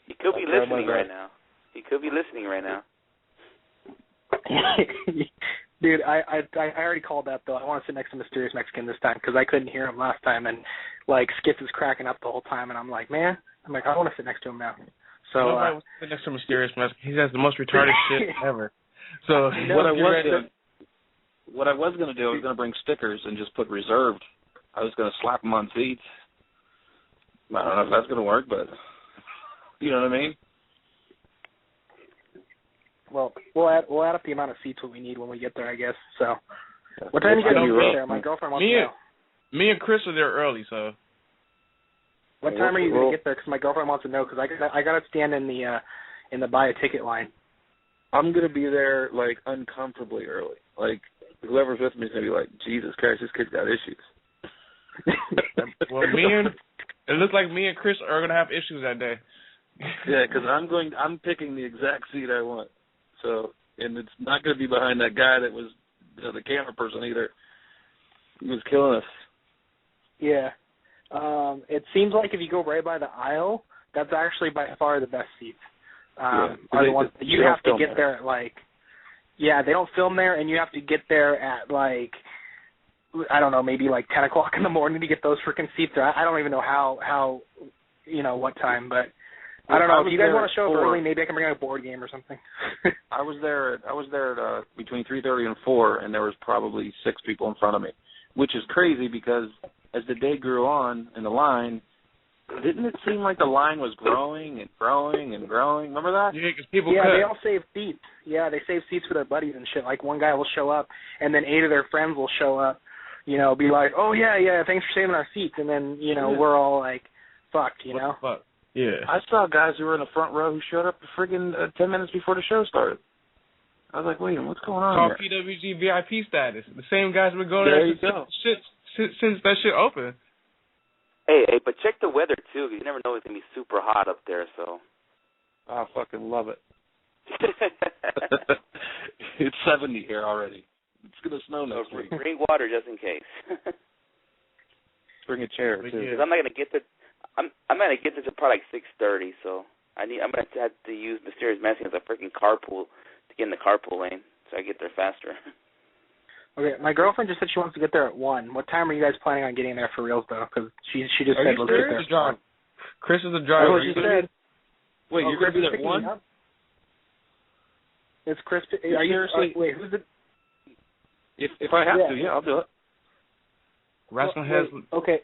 He could be listening right now. He could be listening right now. Dude, I already called that, though. I want to sit next to Mysterious Mexican this time because I couldn't hear him last time, and, like, Skits is cracking up the whole time, and I'm like, I want to sit next to him now. So nobody wants to sit next to Mysterious Mexican. He has the most retarded shit ever. So what I was going to do, I was going to bring stickers and just put reserved. I was going to slap them on seats. I don't know if that's going to work, but you know what I mean? Well, we'll add up the amount of seats what we need when we get there, I guess. So, what time you guys get there? My girlfriend wants to know. Me and Chris are there early, so. What time are you going to get there? Because my girlfriend wants to know. Because I got to stand in the buy a ticket line. I'm going to be there like uncomfortably early. Like whoever's with me is going to be like, Jesus Christ, this kid's got issues. Well, it looks like me and Chris are going to have issues that day. Yeah, because I'm picking the exact seat I want. So, and it's not going to be behind that guy that was the camera person either. He was killing us. Yeah. It seems like if you go right by the aisle, that's actually by far the best seats. Are the ones that you have to get there at they don't film there, and you have to get there at I don't know, maybe like 10 o'clock in the morning to get those freaking seats. I don't even know how what time, but I don't know. If you guys want to show up early, maybe I can bring out a board game or something. I was there at between 3:30 and 4, and there was probably 6 people in front of me, which is crazy because as the day grew on in the line, didn't it seem like the line was growing and growing and growing? Remember that? Yeah, because people they all save seats. Yeah, they save seats for their buddies and shit. Like one guy will show up, and then 8 of their friends will show up, be like, oh, yeah, thanks for saving our seats. And then, we're all like, fucked, What the fuck? Yeah. I saw guys who were in the front row who showed up friggin' 10 minutes before the show started. I was like, wait a minute, what's going on here? Called PWG VIP status. The same guys were going there since that shit opened. Hey, but check the weather, too. You never know it's going to be super hot up there, so. I fucking love it. It's 70 here already. It's going to snow next week. Bring water just in case. Bring a chair, too. Because I'm not going to get there. I'm going to get there to probably like 6:30, so I'm going to have to use Mysterious Mexican as a freaking carpool to get in the carpool lane, so I get there faster. Okay, my girlfriend just said she wants to get there at 1. What time are you guys planning on getting there for reals, though? Because she just said let's get there. Chris is the driver. That's what she said. Wait, you're going to be there at 1? It's Chris. Are you seriously? Wait, who's it? If I have to, yeah, I'll do it. WrestlingHeads. Okay.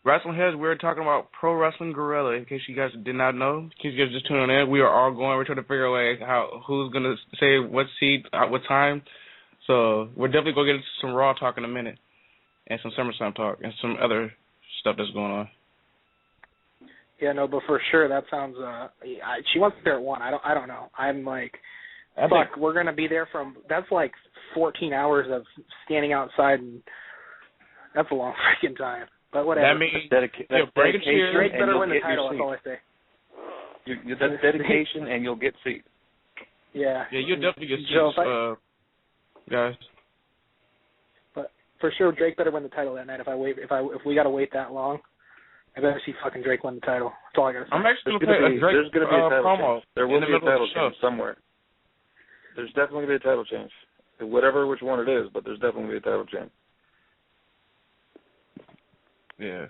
WrestlingHeads, we're talking about Pro Wrestling Guerrilla. In case you guys did not know, in case you guys just tuning in, we are all going. We're trying to figure out who's going to say what seat at what time. So we're definitely going to get into some Raw talk in a minute. and some SummerSlam talk and some other stuff that's going on. Yeah, no, but for sure that sounds. She wants to be there at 1. I don't know. I'm like, fuck. We're gonna be there from. That's like 14 hours of standing outside, and that's a long freaking time. But whatever. That means dedication. Drake better win the title. That's all I say. That's dedication, and you'll get seats. Yeah. Yeah, you'll definitely get seats, guys. But for sure, Drake better win the title that night. If we gotta wait that long, I better see fucking Drake win the title. That's all I gotta say. I'm actually gonna play a Drake There's gonna be a title promo. change. There will be a title change somewhere. There's definitely gonna be a title change. Which one it is, but there's definitely gonna be a title change. Yeah.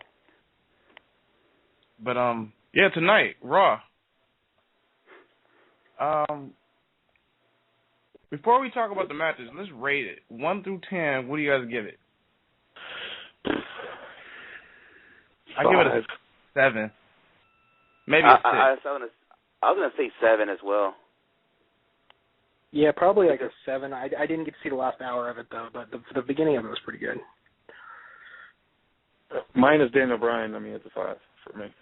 But yeah, tonight, Raw. Before we talk about the matches, let's rate it. 1 through 10, what do you guys give it? I give it a 7. Maybe a 6. I was gonna say 7 as well. Yeah, probably like a 7. I didn't get to see the last hour of it though, but the beginning of it was pretty good. Mine is Daniel Bryan. I mean, it's a 5 for me.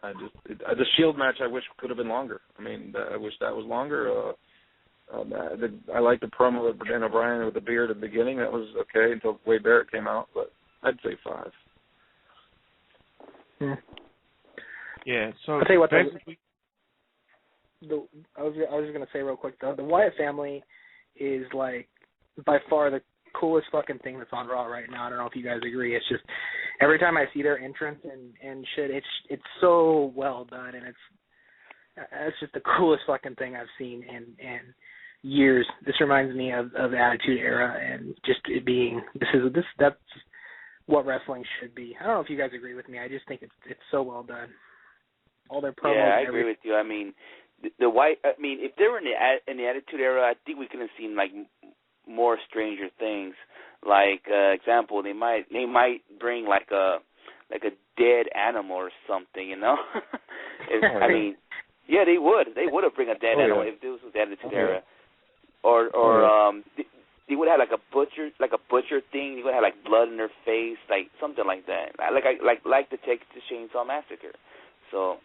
The Shield match I wish could have been longer. I mean, I wish that was longer. I like the promo with Daniel Bryan with the beard at the beginning. That was okay until Wade Barrett came out, but I'd say 5. Yeah, so I'll tell you what, I was just going to say real quick, though, the Wyatt family is, like, by far the coolest fucking thing that's on Raw right now. I don't know if you guys agree. It's just every time I see their entrance and shit, it's so well done, and it's just the coolest fucking thing I've seen in years. This reminds me of the Attitude Era and just it being that's what wrestling should be. I don't know if you guys agree with me. I just think it's so well done. All their promos. Yeah, I agree with you. I mean, if they were in the Attitude Era, I think we could have seen like more Stranger Things. Like example, they might bring like a dead animal or something, you know. I mean, yeah, they would have bring a dead animal if this was the Attitude Era, or they would have like a butcher thing. They would have like blood in their face, like something like that. Like the Texas Chainsaw Massacre. So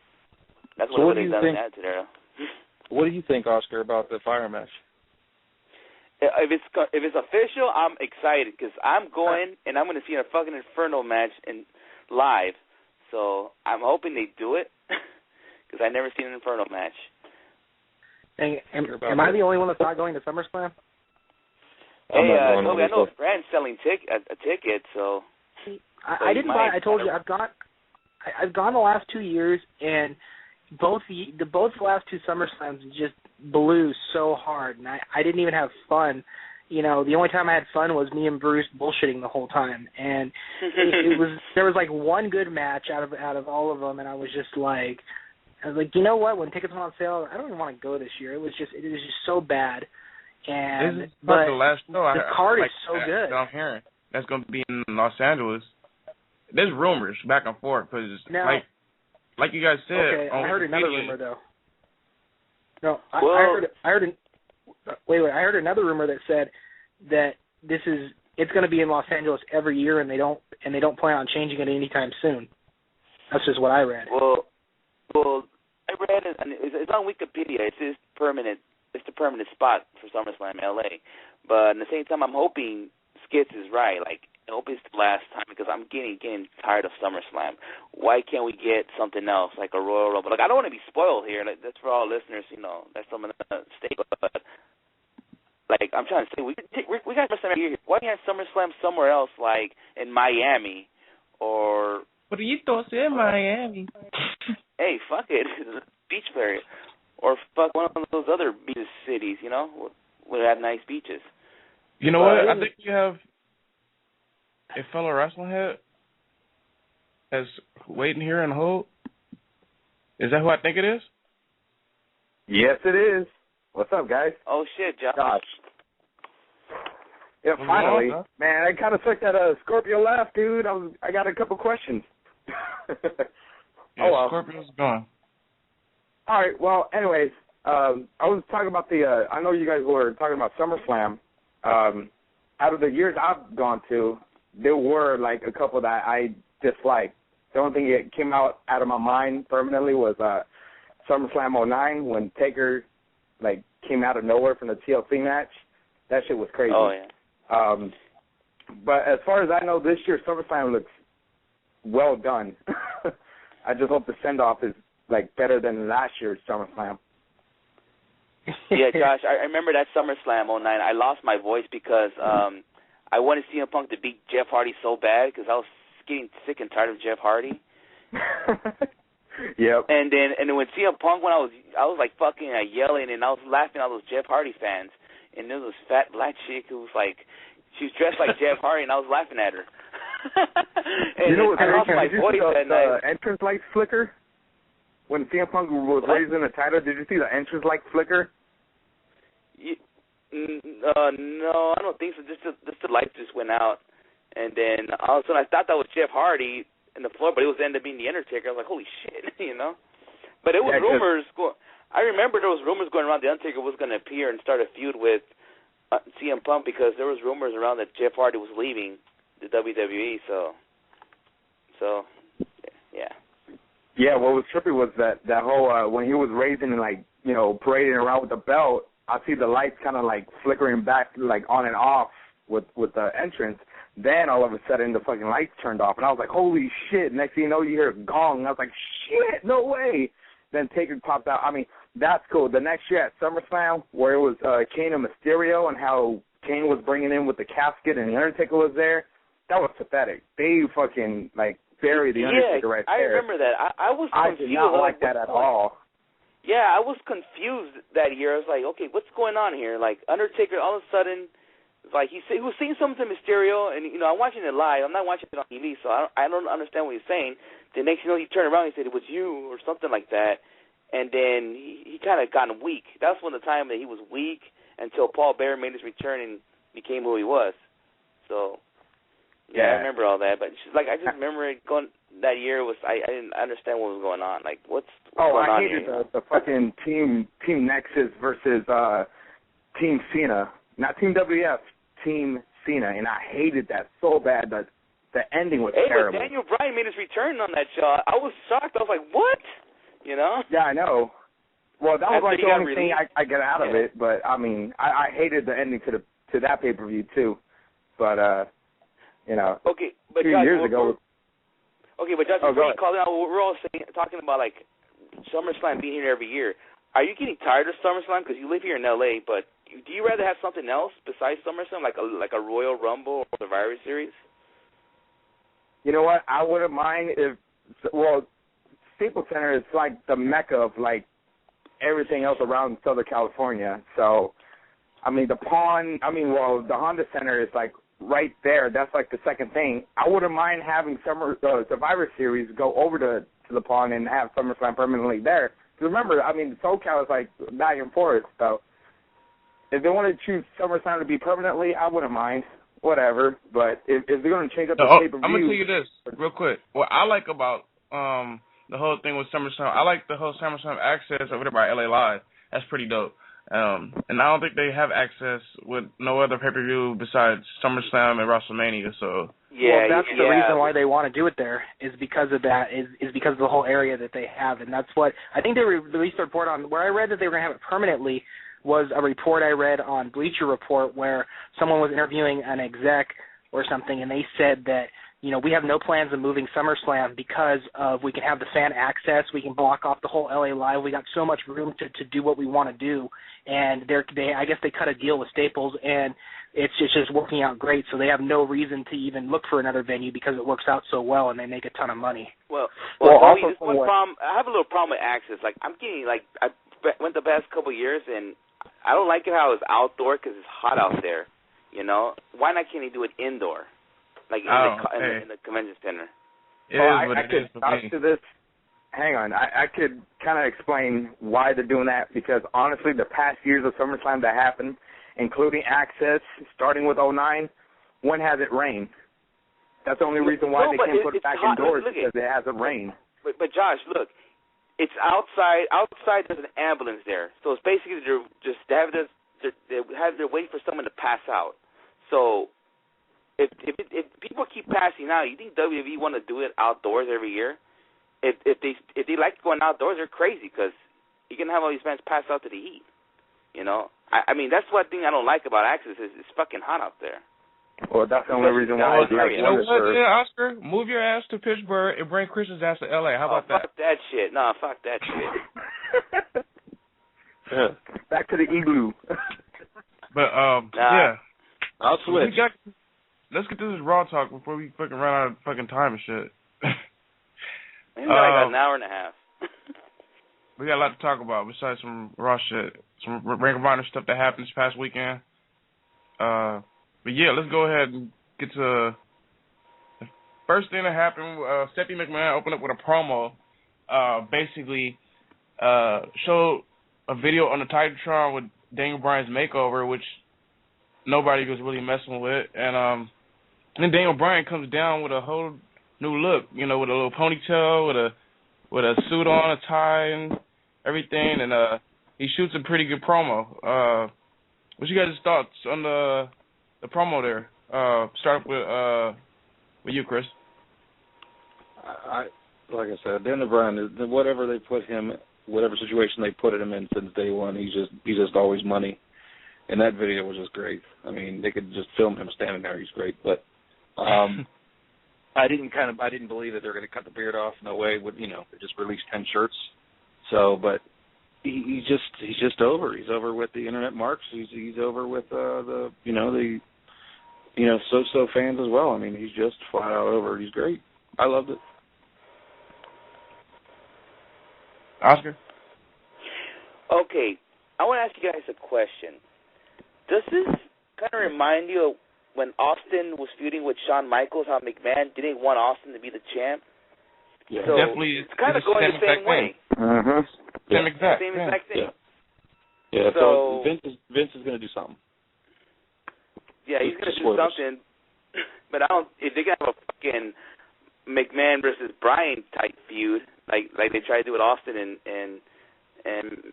that's what they've done in the Attitude Era. What do you think, Oscar, about the fire match? If it's official, I'm excited because I'm going and I'm going to see a fucking Inferno match live. So I'm hoping they do it because I've never seen an Inferno match. Am I the only one that's not going to SummerSlam? Hey, Toby, I know Brand's selling a ticket, so. I didn't buy. I told you I've gone the last 2 years, and both the last 2 SummerSlams just blew so hard, and I didn't even have fun. You know, the only time I had fun was me and Bruce bullshitting the whole time, and there was like one good match out of all of them, and I was like, you know what? When tickets went on sale, I don't even want to go this year. It was just so bad. And this is the last show. The card is so good. I'm hearing that's going to be in Los Angeles. There's rumors back and forth because like you guys said. Okay, I heard another rumor though. No, I heard another rumor that said that it's going to be in Los Angeles every year, and they don't plan on changing it anytime soon. That's just what I read. Well, I read it, and it's on Wikipedia. It's permanent. It's the permanent spot for SummerSlam LA. But at the same time, I'm hoping Skits is right. Like, I hope it's the last time because I'm getting tired of SummerSlam. Why can't we get something else like a Royal Rumble? Like, I don't want to be spoiled here. Like, that's for all listeners. You know, that's from the state. But like, I'm trying to say, we got SummerSlam here. Why can't SummerSlam somewhere else, like in Miami or? But you thought in Miami. Hey, fuck it, beach fair. Or fuck one of those other beach cities, you know, would have nice beaches. You know what? I think you have a fellow wrestling head that's waiting here in hold. Is that who I think it is? Yes, it is. What's up, guys? Oh, shit, Josh. Yeah, finally. Man, I kind of took that Scorpio laugh, dude. I got a couple questions. Yeah, Scorpio's gone. All right. Well, anyways, I was talking about I know you guys were talking about SummerSlam, out of the years I've gone to, there were like a couple that I disliked. The only thing that came out of my mind permanently was SummerSlam 09 when Taker like came out of nowhere from the TLC match. That shit was crazy. Oh yeah. But as far as I know, this year's SummerSlam looks well done. I just hope the send-off is like better than last year's SummerSlam. Yeah, Josh, I remember that SummerSlam 09. I lost my voice because I wanted CM Punk to beat Jeff Hardy so bad because I was getting sick and tired of Jeff Hardy. Yep. And then when CM Punk went, I was like fucking yelling, and I was laughing at all those Jeff Hardy fans. And there was this fat black chick who was like, she was dressed like Jeff Hardy, and I was laughing at her. And you know what? I lost my voice that night. Entrance light flicker when CM Punk was raising the title. Did you see the entrance light flicker? No, I don't think so. Just the light just went out, and then all of a sudden I thought that was Jeff Hardy in the floor, but it was ended up being the Undertaker. I was like, holy shit, you know. But it was rumors. I remember there was rumors going around the Undertaker was going to appear and start a feud with CM Punk because there was rumors around that Jeff Hardy was leaving the WWE. So yeah. Yeah, what was trippy was that whole when he was raising and like, you know, parading around with the belt, I see the lights kind of like flickering back like on and off with the entrance. Then all of a sudden the fucking lights turned off, and I was like, holy shit. Next thing you know, you hear a gong, and I was like, shit, no way. Then Taker popped out. I mean, that's cool. The next year at SummerSlam, where it was Kane and Mysterio and how Kane was bringing in with the casket and the Undertaker was there, that was pathetic. They fucking, like, buried the Undertaker right there. I remember that. I was confused. I did not like that at all. Yeah, I was confused that year. I was like, okay, what's going on here? Like, Undertaker all of a sudden, like, he was saying something to Mysterio, and, you know, I'm watching it live. I'm not watching it on TV, so I don't understand what he's saying. The next thing you know, he turned around and he said, it was you or something like that. And then he kind of gotten weak. That was when the time that he was weak until Paul Bearer made his return and became who he was. So, yeah. I remember all that. But like, I just remember it going that year was I didn't understand what was going on. Like, what's going on here? I hated the fucking Team Nexus versus Team Cena, not Team WF, Team Cena, and I hated that so bad that the ending was terrible. But Daniel Bryan made his return on that show. I was shocked. I was like, what? You know? Yeah, I know. Well, that was like the only thing I got out of it. But I mean, I hated the ending to that pay-per-view too. But you know, okay, but 2 Josh, years ago. Okay, but Josh, before you call it out, we're all talking about like SummerSlam being here every year. Are you getting tired of SummerSlam because you live here in LA? But do you rather have something else besides SummerSlam, like a Royal Rumble or Survivor Series? You know what? I wouldn't mind if Staples Center is like the mecca of like everything else around Southern California. So, I mean, the Honda Center is like right there. That's like the second thing. I wouldn't mind having Survivor Series go over to the Pond and have SummerSlam permanently there. Because remember, I mean, SoCal is like back and forth. So, if they want to choose SummerSlam to be permanently, I wouldn't mind. Whatever. But if they're going to change up the pay-per-view. I'm going to tell you this real quick. What I like about the whole thing with SummerSlam, I like the whole SummerSlam access over there by LA Live. That's pretty dope. And I don't think they have access with no other pay-per-view besides SummerSlam and WrestleMania. So well, that's the reason why they want to do it there is because of that, is because of the whole area that they have. And that's what, I think they released a report on, where I read that they were going to have it permanently was a report I read on Bleacher Report where someone was interviewing an exec or something, and they said that, you know, we have no plans of moving SummerSlam because of we can have the fan access, we can block off the whole LA Live, we got so much room to do what we want to do, and I guess they cut a deal with Staples, and it's just working out great, so they have no reason to even look for another venue because it works out so well and they make a ton of money. Well also this one problem, I have a little problem with access. Like, I'm getting, like, I went the past couple of years, and I don't like it how it's outdoor because it's hot out there, you know? Why not can't he do it indoor? Like in the convention center. I could talk to this. Hang on. I could kind of explain why they're doing that because, honestly, the past years of SummerSlam that happened, including access, starting with 2009, when has it rained? That's the only reason why they can't put it back indoors because it hasn't rained. But Josh, look, it's outside. Outside, there's an ambulance there. So it's basically they're waiting for someone to pass out. So if people keep passing out, you think WWE want to do it outdoors every year? If they like going outdoors, they're crazy because you can have all these fans pass out to the heat. You know, I mean that's one thing I don't like about Access is it's fucking hot out there. Well, that's the only reason why I like you know what, Oscar? Move your ass to Pittsburgh and bring Chris's ass to L.A. How about that? Fuck that shit. No, fuck that shit. Back to the igloo. But yeah, I'll switch. Let's get to this Raw talk before we fucking run out of fucking time and shit. Maybe I got an hour and a half. We got a lot to talk about besides some Raw shit, some Ring of Honor stuff that happened this past weekend. But yeah, let's go ahead and get to the first thing that happened. Stephanie McMahon opened up with a promo, basically showed a video on the Titantron with Daniel Bryan's makeover, which nobody was really messing with, and then Daniel Bryan comes down with a whole new look, you know, with a little ponytail, with a suit on, a tie, and everything, and he shoots a pretty good promo. What's you guys' thoughts on the promo there? Start with you, Chris. Like I said, Daniel Bryan, whatever they put him, whatever situation they put him in since day one, he's just always money. And that video was just great. I mean, they could just film him standing there. He's great. But I didn't believe that they were going to cut the beard off. No way. They just released 10 shirts. So, but he's just over. He's over with the internet marks. He's over with the so fans as well. I mean, he's just flat out over. He's great. I loved it. Oscar? Okay, I want to ask you guys a question. Does this kind of remind you of when Austin was feuding with Shawn Michaels, how McMahon didn't want Austin to be the champ? Yeah, so definitely. It's kind of going the same way. Mm-hmm. Same exact thing. Yeah. So Vince is going to do something. Yeah, he's going to do something. But if they're going to have a fucking McMahon versus Bryan type feud, like they tried to do with Austin and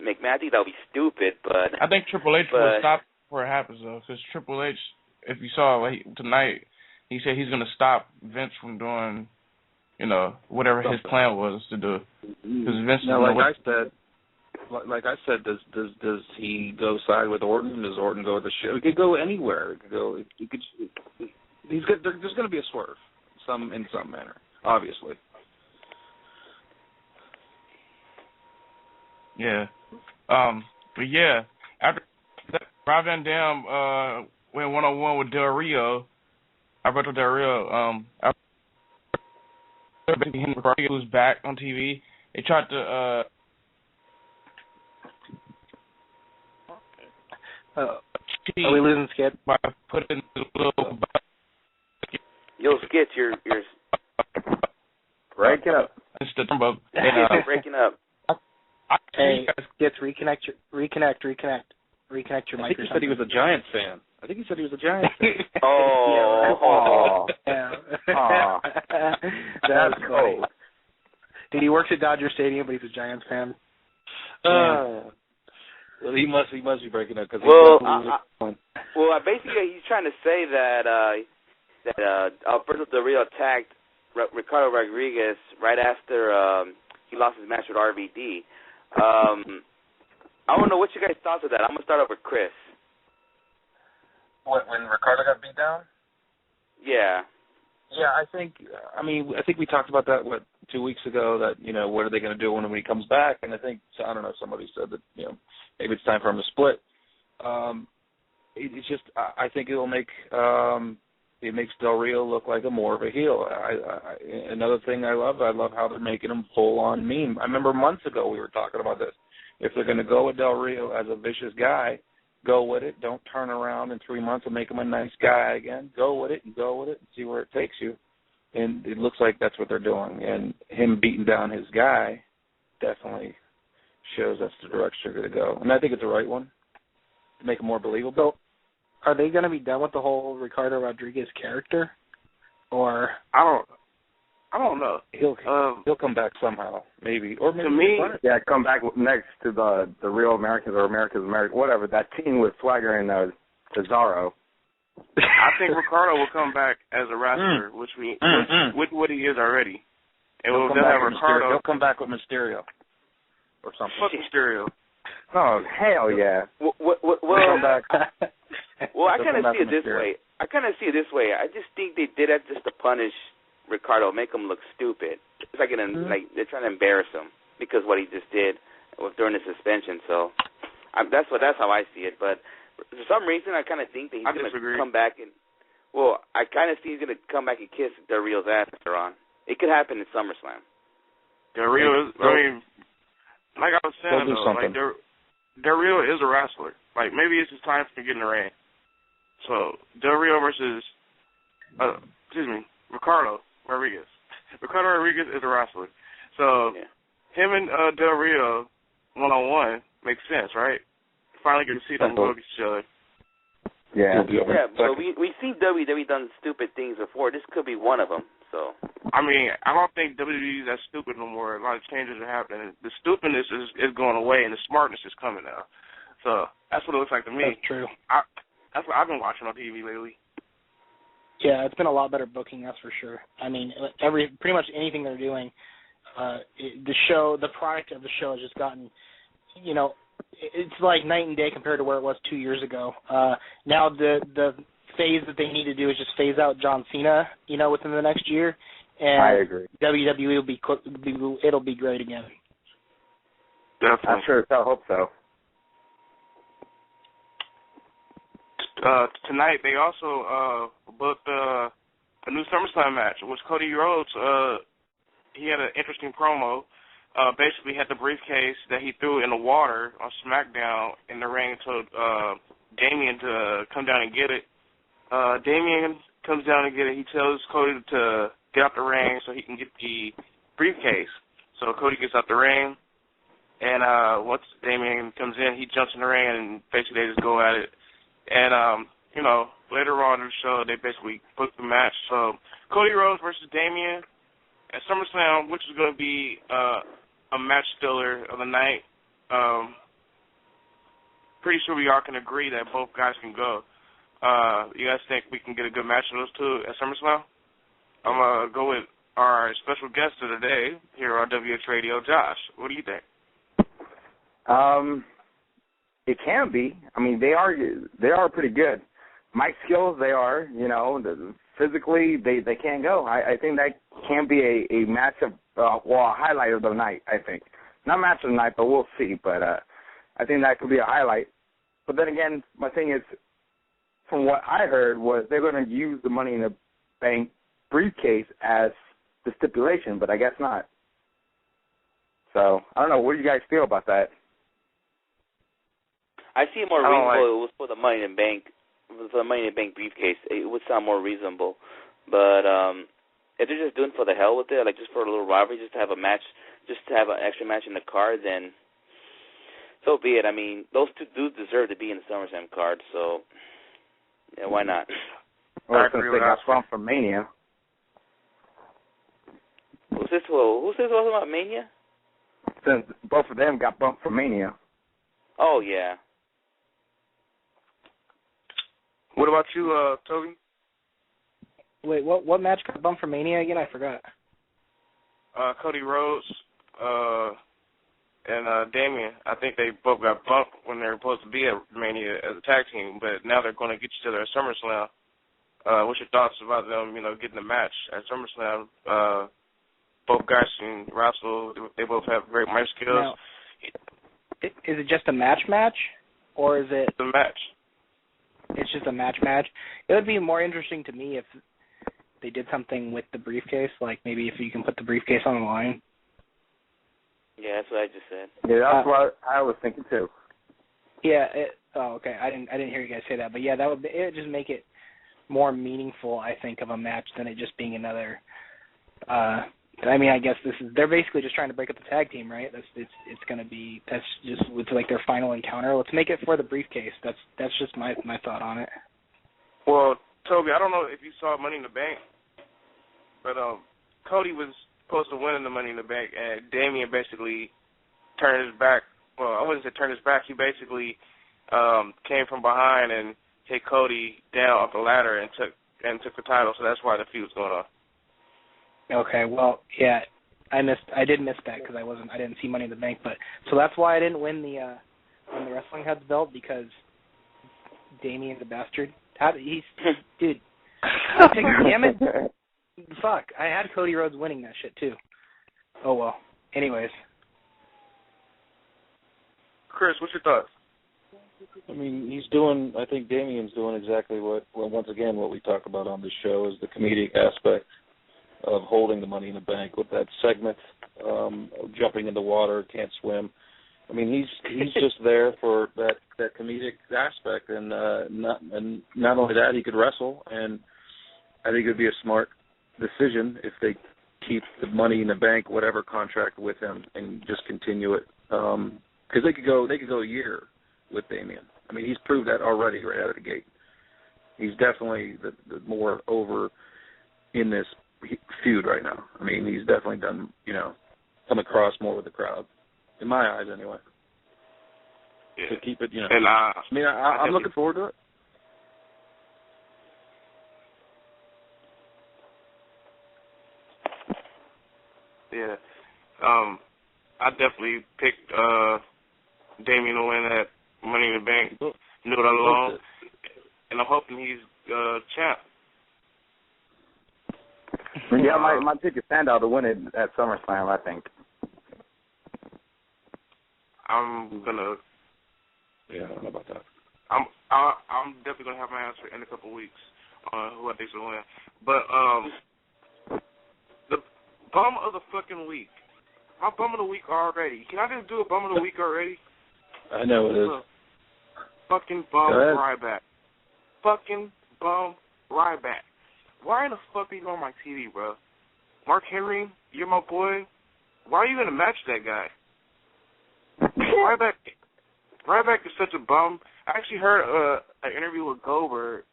McMahon, I think that would be stupid. But I think Triple H will stop before it happens, though, because Triple H, if you saw tonight, he said he's going to stop Vince from doing, whatever his plan was to do. Because Vince, like I said, does he go side with Orton? Does Orton go with the show? He could go anywhere. There's going to be a swerve, in some manner, obviously. Yeah. But yeah, after that, Rob Van Dam went one-on-one with Del Rio. Alberto Del Rio. Who's back on TV. They tried to. Are we losing Skip? By putting a little. Yo, Skip, you're breaking up. It's the Trumbo. Breaking up. Hey, Skip, reconnect your mic. I think he said he was a Giants fan. Oh. Yeah. That's cool. Did he work at Dodger Stadium, but he's a Giants fan? Well, he must be breaking up because. Basically, he's trying to say that Alberto Del Rio attacked Ricardo Rodriguez right after he lost his match with RVD. I don't know what you guys thought of that. I'm gonna start off with Chris. What, when Ricardo got beat down? Yeah. Yeah, I think we talked about that 2 weeks ago. That what are they going to do when he comes back? And I think somebody said that maybe it's time for him to split. It's just I think it'll make it makes Del Rio look like more of a heel. Another thing I love how they're making him full on meme. I remember months ago we were talking about this. If they're going to go with Del Rio as a vicious guy, go with it. Don't turn around in 3 months and make him a nice guy again. Go with it and see where it takes you. And it looks like that's what they're doing. And him beating down his guy definitely shows that's the direction they're going to go. And I think it's the right one to make him more believable. So, are they going to be done with the whole Ricardo Rodriguez character? Or I don't know. He'll come back somehow, maybe. Or maybe to me, come back next to the Real Americans or America's American, whatever, that team with Swagger and Cesaro. I think Ricardo will come back as a wrestler, which what he is already. And they'll have Ricardo. He'll come back with Mysterio or something. Fuck Mysterio. Oh, hell yeah. Well, Come back. well, I kind of see it this way. I just think they did that just to punish Ricardo, make him look stupid. It's like like they're trying to embarrass him because what he just did during the suspension. So that's how I see it. But for some reason, I kind of think that he's going to come back and I kind of see he's going to come back and kiss Del Rio's ass later on. It could happen in SummerSlam. Del Rio, like I was saying though, like Del Rio is a wrestler. Like maybe it's his time to get in the ring. So Del Rio versus Ricardo Rodriguez. Ricardo Rodriguez is a wrestler. So him and Del Rio 1-on-1 makes sense, right? Finally get to see them look at each other. Yeah. But we've seen WWE done stupid things before. This could be one of them. So I mean, I don't think WWE is that stupid no more. A lot of changes are happening. The stupidness is going away, and the smartness is coming now. So that's what it looks like to me. That's true. That's what I've been watching on TV lately. Yeah, it's been a lot better booking, that's for sure. I mean, pretty much anything they're doing, the product of the show has just gotten, it's like night and day compared to where it was 2 years ago. Now the phase that they need to do is just phase out John Cena, within the next year, and I agree. WWE it'll be great again. Definitely. I sure hope so. Tonight they also booked a new SummerSlam match, which Cody Rhodes he had an interesting promo. Basically had the briefcase that he threw in the water on SmackDown in the ring, told Damian to come down and get it. Damian comes down and get it. He tells Cody to get out the ring so he can get the briefcase. So Cody gets out the ring, and once Damian comes in, he jumps in the ring, and basically they just go at it. And, later on in the show, they basically booked the match. So Cody Rhodes versus Damian at SummerSlam, which is going to be a match stiller of the night. Pretty sure we all can agree that both guys can go. You guys think we can get a good match of those two at SummerSlam? I'm going to go with our special guest of the day here on WH Radio, Josh. What do you think? It can be. I mean, they are pretty good. Mic skills, they are. Physically, they can go. I think that can be a match of a highlight of the night. I think not match of the night, but we'll see. But I think that could be a highlight. But then again, my thing is, from what I heard, was they're going to use the Money in the Bank briefcase as the stipulation, but I guess not. So I don't know. What do you guys feel about that? I see it more reasonable for the Money in the Bank, briefcase. It would sound more reasonable, but if they're just doing for the hell with it, like just for a little rivalry, just to have a match, just to have an extra match in the card, then so be it. I mean, those two dudes deserve to be in the SummerSlam card, so yeah, why not? Well, since they got bumped from Mania. Who says about Mania? Since both of them got bumped from Mania. Oh yeah. What about you, Toby? Wait, what match got bumped for Mania again? I forgot. Cody Rhodes and Damian. I think they both got bumped when they were supposed to be at Mania as a tag team, but now they're going to get each other at SummerSlam. What's your thoughts about them, getting a match at SummerSlam? Both guys can wrestle. They both have great mic skills. Now, is it just a match, or is it the match? It's just a match. It would be more interesting to me if they did something with the briefcase, like maybe if you can put the briefcase on the line. Yeah, that's what I just said. Yeah, that's what I was thinking too. Yeah. Okay. I didn't hear you guys say that, but yeah, it would just make it more meaningful, I think, of a match than it just being another. I guess they're basically just trying to break up the tag team, right? That's like their final encounter. Let's make it for the briefcase. That's just my thought on it. Well, Toby, I don't know if you saw Money in the Bank, but Cody was supposed to win in the Money in the Bank, and Damian basically turned his back. Well, I wouldn't say turned his back. He basically came from behind and hit Cody down off the ladder and took the title. So that's why the feud's going on. Okay, well, yeah, I did miss that because I didn't see Money in the Bank, but so that's why I didn't win the Wrestling Heads belt, because Damien's a bastard. Dude, damn it. Fuck, I had Cody Rhodes winning that shit too. Oh well. Anyways. Chris, what's your thoughts? I mean, I think Damien's doing exactly what we talk about on this show, is the comedic aspect of holding the Money in the Bank with that segment, jumping in the water, can't swim. I mean, he's just there for that comedic aspect, and not only that, he could wrestle, and I think it would be a smart decision if they keep the Money in the Bank, whatever contract with him, and just continue it, because they could go a year with Damien. I mean, he's proved that already right out of the gate. He's definitely the more over in this feud right now. I mean, he's definitely done, come across more with the crowd, in my eyes anyway. Yeah. To keep it, And I'm looking forward to it. Yeah. I definitely picked Damien to win that Money in the Bank. Knew it all along. And I'm hoping he's champ. Yeah, my pick is Sandow to win it at SummerSlam, I think. I'm gonna. Yeah, I don't know about that. I'm definitely gonna have my answer in a couple of weeks on who I think's gonna win. But the bum of the fucking week. My bum of the week already. Can I just do a bum of the week already? I know it is. Fucking bum Ryback. Fucking bum Ryback. Why in the fuck are you on my TV, bro? Mark Henry, you're my boy. Why are you gonna match that guy? Ryback is such a bum. I actually heard an interview with Goldberg,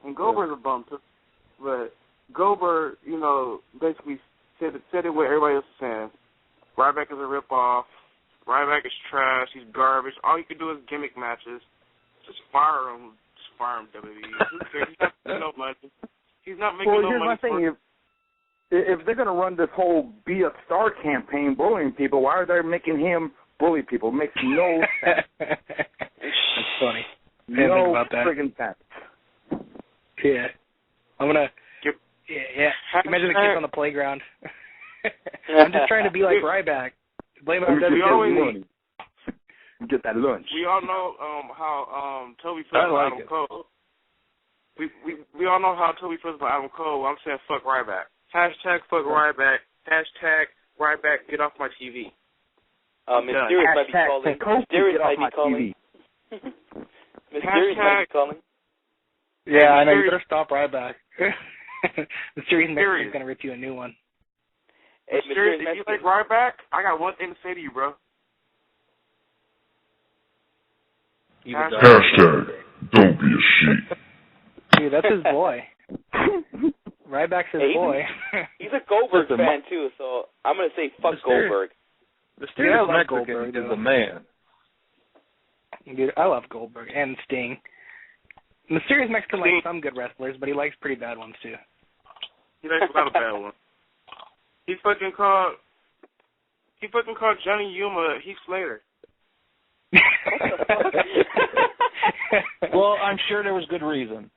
and Goldberg's a bum too. But Goldberg, basically said it what everybody else is saying. Ryback is a ripoff. Ryback is trash. He's garbage. All you can do is gimmick matches. Just fire him. WWE. Who cares? He's not making no money. He's not making no money. Well, here's my thing. If they're going to run this whole Be a Star campaign bullying people, why are they making him bully people? It makes no sense. That's funny. No about that. friggin' sense. Yeah. I'm going to... Yeah. Imagine the kids on the playground. I'm just trying to be like Ryback. Blame it on WWE. Get that lunch. We all know how Toby feels about Adam Cole. We all know how Toby feels about Adam Cole. I'm saying fuck Ryback. Hashtag fuck Ryback. Hashtag Ryback, get off my TV. Mysterious might be calling. Mysterious might be calling. Mysterious might be calling. Yeah, I know. You better stop Ryback. Mysterious Mexican's going to rip you a new one. Hey, Mysterious, if you like Ryback, I got one thing to say to you, bro. Hashtag don't be a sheep. Dude, that's his boy. Ryback's his boy. He's a Goldberg fan, too, so I'm going to say fuck Goldberg. Mysterious Mexican is a man. Dude, I love Goldberg and Sting. Mysterious Mexican likes some good wrestlers, but he likes pretty bad ones, too. He likes a lot of bad ones. He fucking called Johnny Yuma Heath Slater. Well, I'm sure there was good reason.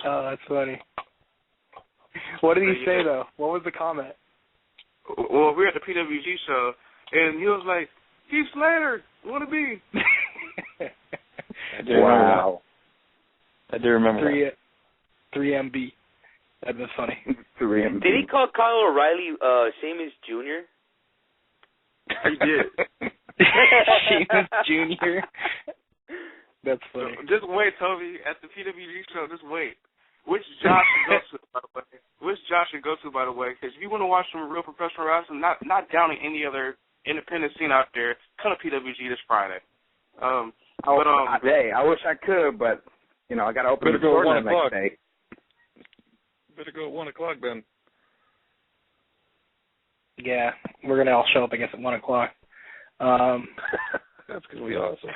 Oh, that's funny. What did he say, though? What was the comment? Well, we were at the PWG show, and he was like, Heath Slater, what it be? I do remember that. 3MB. That'd been funny. 3MB. Did he call Kyle O'Reilly Sheamus Jr.? He did. Sheamus Jr.? That's funny. So, just wait, Toby. At the PWG show, just wait. Which Josh should go to, by the way? Because if you want to watch some real professional wrestling, not downing any other independent scene out there, come to PWG this Friday. I wish I could, but, I got to open the door the next day. Better go at 1 o'clock, then. Yeah, we're going to all show up, I guess, at 1 o'clock. That's going to be awesome.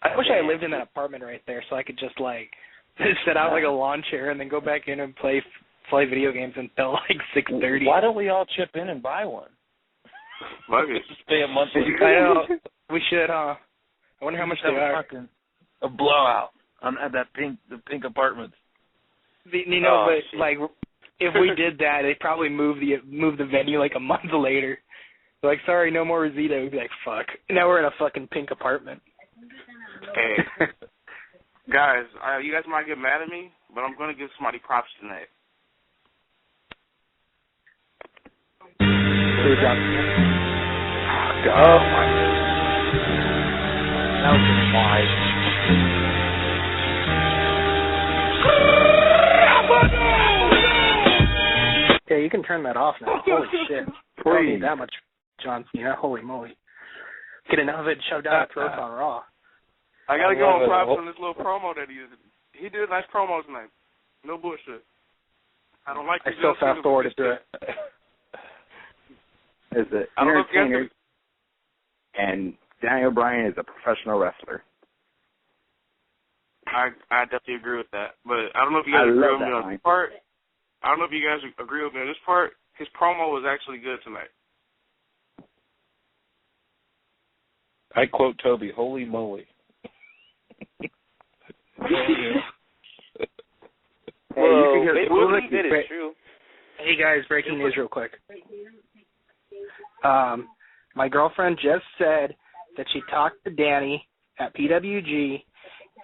I wish I lived in that apartment right there so I could just like sit out like a lawn chair and then go back in and play video games until like 6:30. Why don't we all chip in and buy one? Just pay a monthly. I know. We should. I wonder how much they are. A blowout on the pink apartments. But like, if we did that, they'd probably move the venue like a month later. Like, sorry, no more Rosita. We'd be like, fuck. Now we're in a fucking pink apartment. Hey, guys, you guys might get mad at me, but I'm going to give somebody props tonight. Oh my! That was just wise. Yeah, you can turn that off now. Holy shit! I don't need that much John Cena. Holy moly! Get enough of it shoved down our throats on Raw. I gotta go on props on this little promo that he did a nice promo tonight. No bullshit. I don't like. I still fast forwarded through it. Is it entertainer? And Daniel Bryan is a professional wrestler. I definitely agree with that, but I don't know if you guys agree with me on this part. I don't know if you guys agree with me on this part. His promo was actually good tonight. I quote Toby, "Holy moly." What he did is true. Hey guys, breaking news real quick. My girlfriend just said that she talked to Danny at PWG,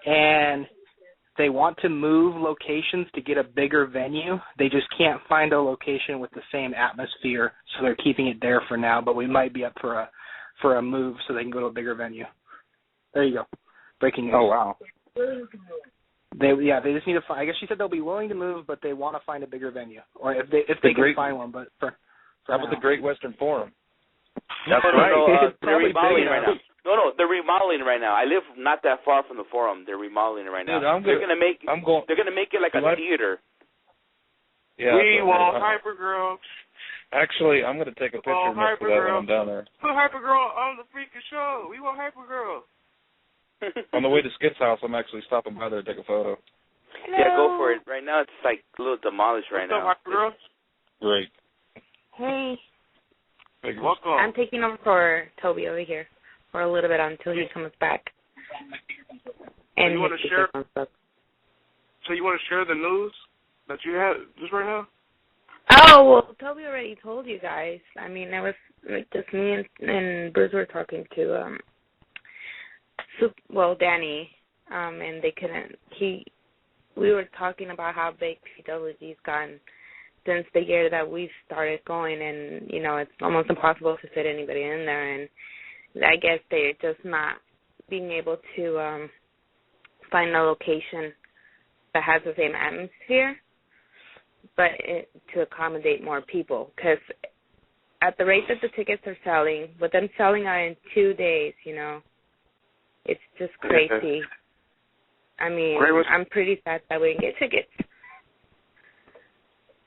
and they want to move locations to get a bigger venue. They just can't find a location with the same atmosphere, so they're keeping it there for now. But we might be up for a move so they can go to a bigger venue. There you go. Breaking news. Oh wow. They just need to find. I guess she said they'll be willing to move, but they want to find a bigger venue, or if they can find one. But for how about the Great Western Forum? That's right. They're remodeling right now. No, they're remodeling right now. I live not that far from the Forum. They're remodeling it right now. Dude, they're gonna make it like a theater. Yeah. We want Hypergirl. Actually, I'm gonna take a picture of that when I'm down there. Put Hypergirl on the freaking show. We want Hypergirl. On the way to Skip's house, I'm actually stopping by there to take a photo. Hello. Yeah, go for it. Right now, it's like a little demolished right now. What's up, Hypergirl? Great. Hey. Welcome. I'm taking over for Toby over here for a little bit until he comes back. And you want to share? So you want to share the news that you have just right now? Oh, well, Toby already told you guys. I mean, it was like just me and Bruce were talking to Danny, and they couldn't. We were talking about how big PWG's gotten since the year that we started going, and it's almost impossible to fit anybody in there. And I guess they're just not being able to find a location that has the same atmosphere, but to accommodate more people. Because at the rate that the tickets are selling, with them selling out in 2 days, it's just crazy. I mean, I'm pretty sad that we didn't get tickets.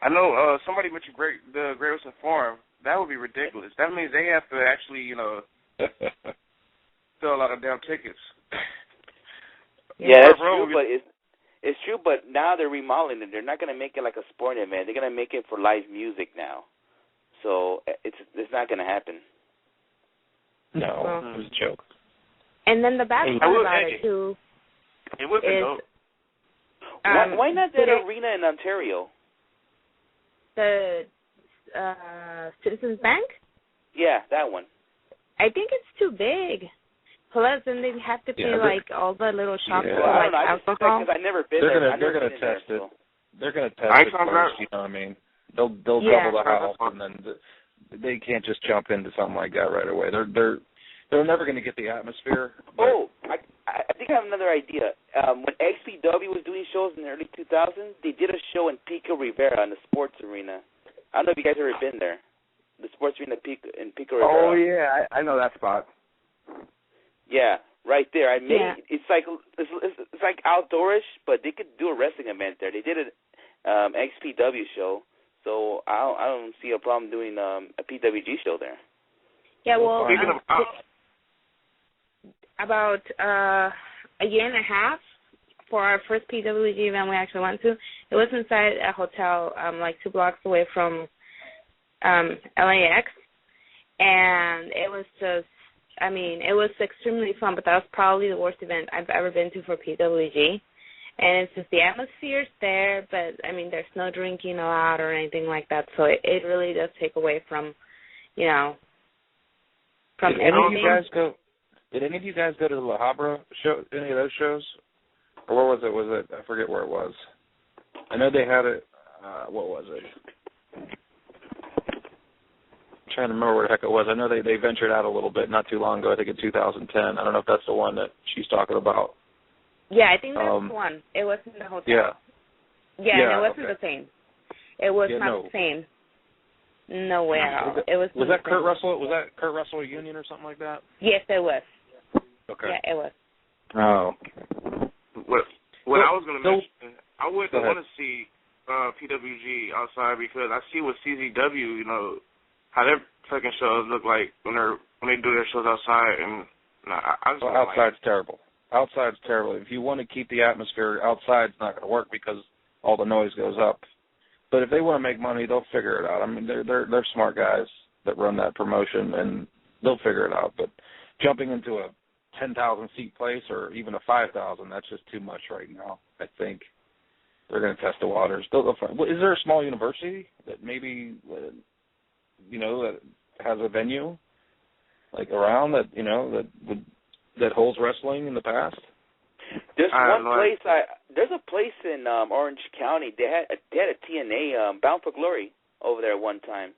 I know somebody mentioned the Great Western Forum. That would be ridiculous. That means they have to actually, sell a lot of damn tickets. Yeah, that's true, but it's true. But now they're remodeling it. They're not going to make it like a sporting event. They're going to make it for live music now. So it's not going to happen. No, it was a joke. And then the bad part about it too is why not that arena in Ontario? The Citizens Bank? Yeah, that one. I think it's too big. Plus, then they have to pay all the little shops for alcohol. I never been there. They're going to test it. They're going to test it first. You know what I mean? They'll double the house, and then they can't just jump into something like that right away. They're never going to get the atmosphere. I think I have another idea. When XPW was doing shows in the early 2000s, they did a show in Pico Rivera in the sports arena. I don't know if you guys have ever been there. The sports arena in Pico Rivera. Oh yeah, I know that spot. Yeah, right there. It's like outdoorish, but they could do a wrestling event there. They did an XPW show, so I don't see a problem doing a PWG show there. Yeah, well, a year and a half for our first PWG event we actually went to. It was inside a hotel, like 2 blocks away from LAX, and it was just, I mean, it was extremely fun, but that was probably the worst event I've ever been to for PWG. And it's just the atmosphere's there, but, I mean, there's no drinking allowed or anything like that, so it really does take away from, you know, from Did everything. Did any of you guys go to the La Habra show, any of those shows? Or where was it? I forget where it was. I know they had it, what was it? I'm trying to remember where the heck it was. I know they ventured out a little bit not too long ago, I think in 2010. I don't know if that's the one that she's talking about. Yeah, I think that's the one. It wasn't the hotel. Yeah. Yeah, and it wasn't the same. It was not the same. No way at all. It was. Was that Kurt Russell? Was that Kurt Russell Union or something like that? Yes, it was. Okay. Yeah, it was. Oh. What I was going to mention, I wouldn't want to see PWG outside because I see with CZW, you know, how their fucking shows look like when they do their shows outside, and I just outside's terrible. Outside's terrible. If you want to keep the atmosphere, outside's not going to work because all the noise goes up. But if they want to make money, they'll figure it out. I mean, they're smart guys that run that promotion, and they'll figure it out. But jumping into a 10,000 seat place or even a 5,000, that's just too much right now. I think they're going to test the waters. Is there a small university that maybe, you know, that has a venue like around that, you know, that holds wrestling in the past? There's there's a place in Orange County. They had a TNA Bound for Glory over there one time.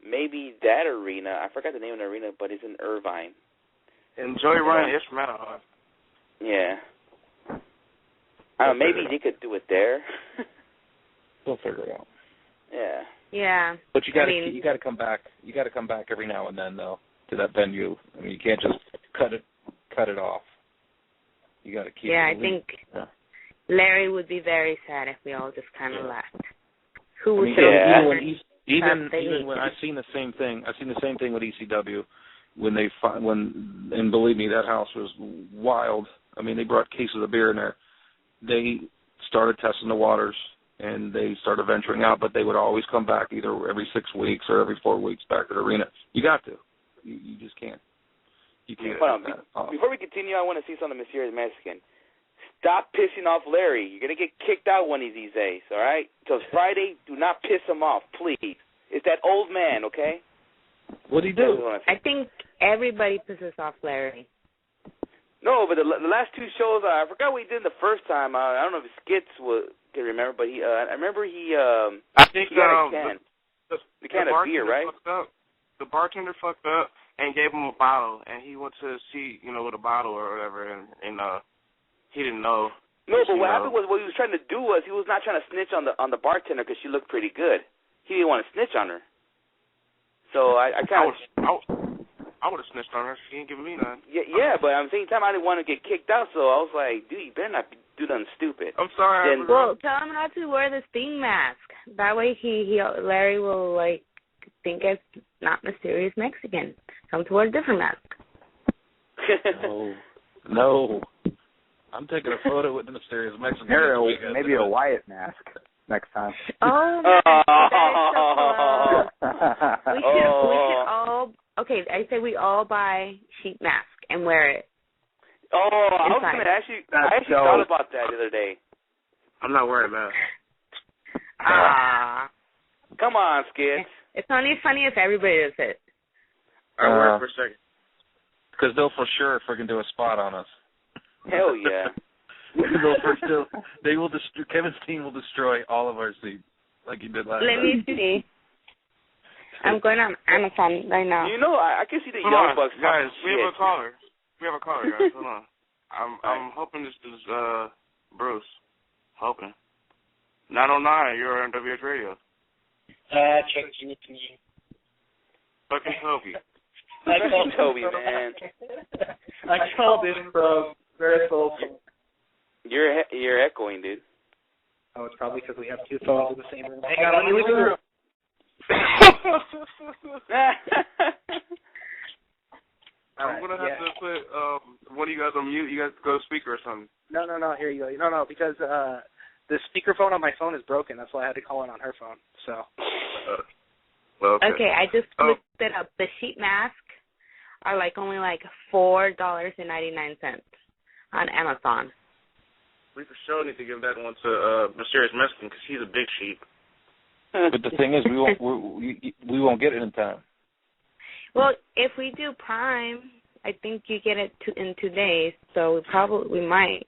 Maybe that arena. I forgot the name of the arena, but it's in Irvine. And Joey Ryan is from out. Yeah. Maybe they could do it there. They'll figure it out. Yeah. Yeah. But you got to come back. You got to come back every now and then though to that venue. I mean, you can't just cut it off. You got to keep. Yeah, I think Larry would be very sad if we all just kind of left. Who would even when I've seen the same thing. I've seen the same thing with ECW. And believe me, that house was wild. I mean, they brought cases of beer in there. They started testing the waters, and they started venturing out, but they would always come back either every 6 weeks or every 4 weeks back to the arena. You got to. You just can't. You can't. Before we continue, I want to see something Mysterious Mexican. Stop pissing off Larry. You're going to get kicked out one of these days, all right? So Friday, do not piss him off, please. It's that old man, okay? What'd he do? I think everybody pisses off Larry. No, but the last 2 shows, I forgot what he did the first time. I don't know if his skits can remember, but I remember he I think he got a can. The can of beer, right? The bartender fucked up and gave him a bottle, and he went to see, you know, with a bottle or whatever, and he didn't know. No, but what happened was what he was trying to do was he was not trying to snitch on the bartender because she looked pretty good. He didn't want to snitch on her. So I kind of... I would have snitched on her. She didn't give me none. Yeah, but at the same time, I didn't want to get kicked out, so I was like, dude, you better not do nothing stupid. I'm sorry. Well, tell him not to wear the Sting mask. That way Larry will, like, think it's not Mysterious Mexican. Tell him to wear a different mask. No. I'm taking a photo with the Mysterious Mexican. Maybe a Wyatt mask next time. Oh, that is so close. We should all... Okay, I say we all buy sheet mask and wear it. Oh, I was going to actually thought about that the other day. I'm not wearing a mask. Come on, Skits. It's only funny if everybody does it. I'll wear it for a second. Because they'll for sure freaking do a spot on us. Hell yeah. Kevin Steen will destroy all of our seats like he did last time. Let me see. I'm going on Amazon right now. You know, I can see the Young Bucks. Guys, we have a caller. Guys. Hold on. I'm hoping this is Bruce. Hoping. 909, you're on WH Radio. Chuck, it's me. Fucking Toby. Toby, man. I called in from Verisol. You're echoing, dude. Oh, it's probably because we have 2 phones in the same room. Hang on, let me leave the room. I'm gonna have to put one of you guys on mute, you guys go speaker or something. No, here you go. No, because the speakerphone on my phone is broken. That's why I had to call in on her phone. So. Okay, I just looked it up. The sheet masks are only $4.99 on Amazon. We for sure need to give that one to Mysterious Mexican because he's a big sheep. But the thing is, we won't get it in time. Well, if we do Prime, I think you get it in 2 days, so we might.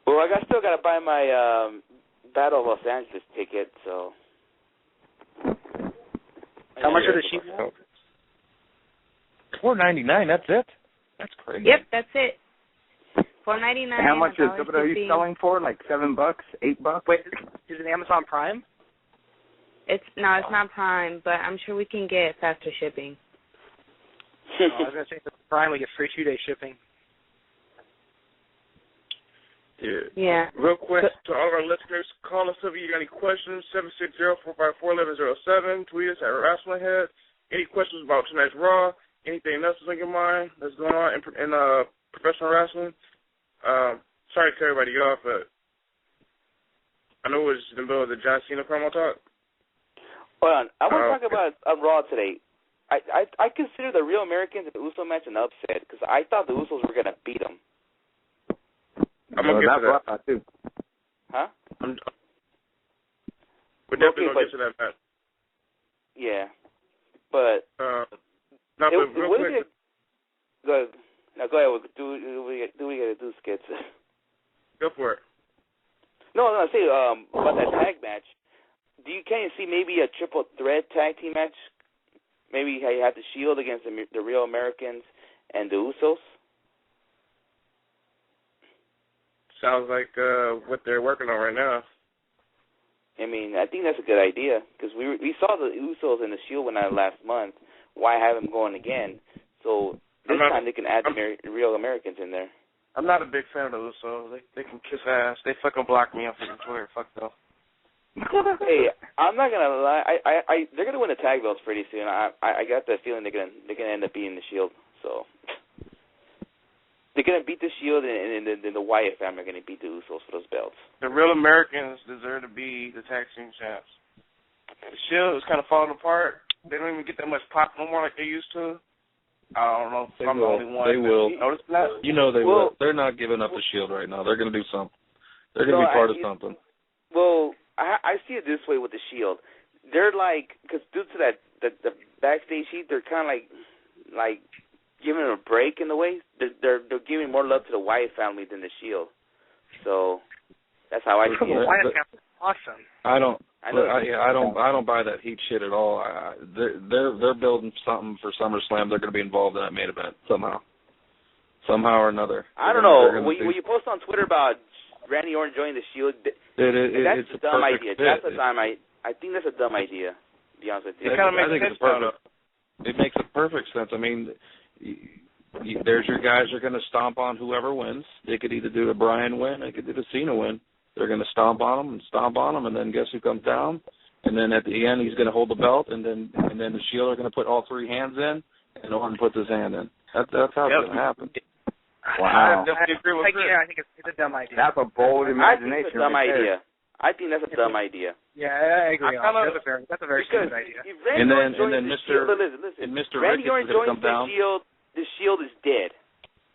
Well, I still got to buy my Battle of Los Angeles ticket, so. How much are the sheep? $4.99. That's it. That's crazy. Yep, that's it. $4.99. How much is are you selling for? Like $7, $8? Wait, is it Amazon Prime? It's not Prime, but I'm sure we can get faster shipping. I was gonna say if it's Prime, we get free 2-day shipping. Yeah. Real quick, to all of our listeners, call us if you got any questions, 760-454-1107. Tweet us at WrestlingHeads. Any questions about tonight's Raw, anything else that's on your mind that's going on in professional wrestling? Sorry to cut everybody off, but I know it was in the middle of the John Cena promo talk. Hold on. I want to talk about Raw today. I consider the Real Americans and the Uso match an upset because I thought the Usos were going to beat them. I'm going to get to that. Too. Huh? We're definitely going to get to that match. Yeah. But real quick. Go ahead. Now, go ahead. Do we got to do skits? Go for it. No, I was going to say about that tag match. Can you see maybe a triple threat tag team match? Maybe how you have the Shield against the Real Americans and the Usos? Sounds like what they're working on right now. I mean, I think that's a good idea because we saw the Usos and the Shield when last month. Why have them going again? So this time they can add the Real Americans in there. I'm not a big fan of the Usos. They can kiss ass. They fucking block me on Twitter. Fuck them. Hey, I'm not gonna lie. They're gonna win the tag belts pretty soon. I got the feeling they're gonna end up beating the Shield. So they're gonna beat the Shield, and then the Wyatt family are gonna beat the Usos for those belts. The Real Americans deserve to be the tag team champs. The Shield is kind of falling apart. They don't even get that much pop no more like they used to. I don't know if I'm the only one. They will. Notice that? You know they will. They're not giving up the Shield right now. They're going to do something. They're going to be part of something. Well, I see it this way with the Shield. They're because due to the backstage heat, they're kind of like giving them a break in the way. They're giving more love to the Wyatt family than the Shield. So that's how I see it. Wyatt family, awesome. I don't buy that heat shit at all. They're building something for SummerSlam. They're going to be involved in that main event somehow or another. I don't know. When you post on Twitter about Randy Orton joining the Shield, that's a dumb idea. I think that's a dumb idea, to be honest with you. It makes perfect sense. I mean, there's your guys are going to stomp on whoever wins. They could either do the Bryan win, they could do the Cena win. They're going to stomp on them, and then guess who comes down? And then at the end, he's going to hold the belt, and then the Shield are going to put all three hands in, and Orton puts his hand in. That's how it's going to happen. Wow. I think it's a dumb idea. That's a bold imagination. I think it's a dumb idea. I think that's a dumb idea. Yeah, I agree. That's a very stupid idea. And then Mr. Rick is going to come down. The Shield is dead.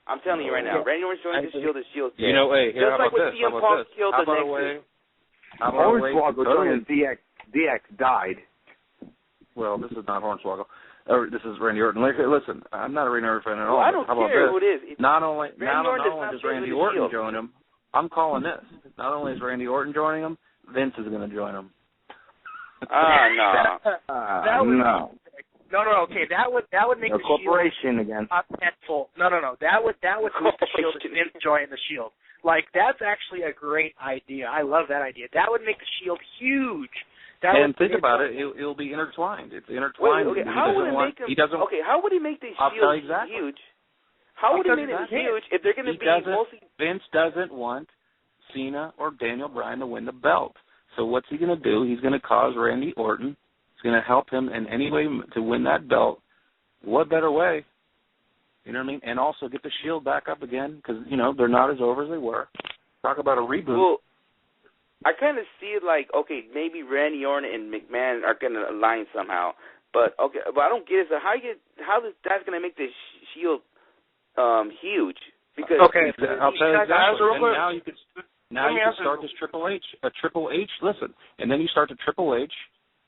I'm telling you right now. Randy Orton joins the Shield. The Shield's dead. You know, hey, just how like about when CM Punk killed the Nexus. Hornswoggle joining DX died. Well, this is not Hornswoggle. This is Randy Orton. Listen, I'm not a Randy Orton fan at all. Well, I don't care who it is. Not only does Randy Orton join him, I'm calling this. Not only is Randy Orton joining him, Vince is going to join him. No. No. Okay, that would make the corporation Shield again. No. That would boost the Shield if Vince joined the Shield. That's actually a great idea. I love that idea. That would make the Shield huge. Think about it. It'll be intertwined. It's intertwined. Wait, okay. How would he make the Shield huge? How would he make it huge if they're going to be mostly... Vince doesn't want Cena or Daniel Bryan to win the belt. So what's he going to do? He's going to cause Randy Orton. He's going to help him in any way to win that belt. What better way You know what I mean? And also get the Shield back up again because, they're not as over as they were. Talk about a reboot. Well, I kind of see it like, okay, maybe Randy Orton and McMahon are going to align somehow. But I don't get it. So how that's going to make the Shield huge? Because I'll tell you exactly. Now you can start this Triple H. Listen, and then you start the Triple H,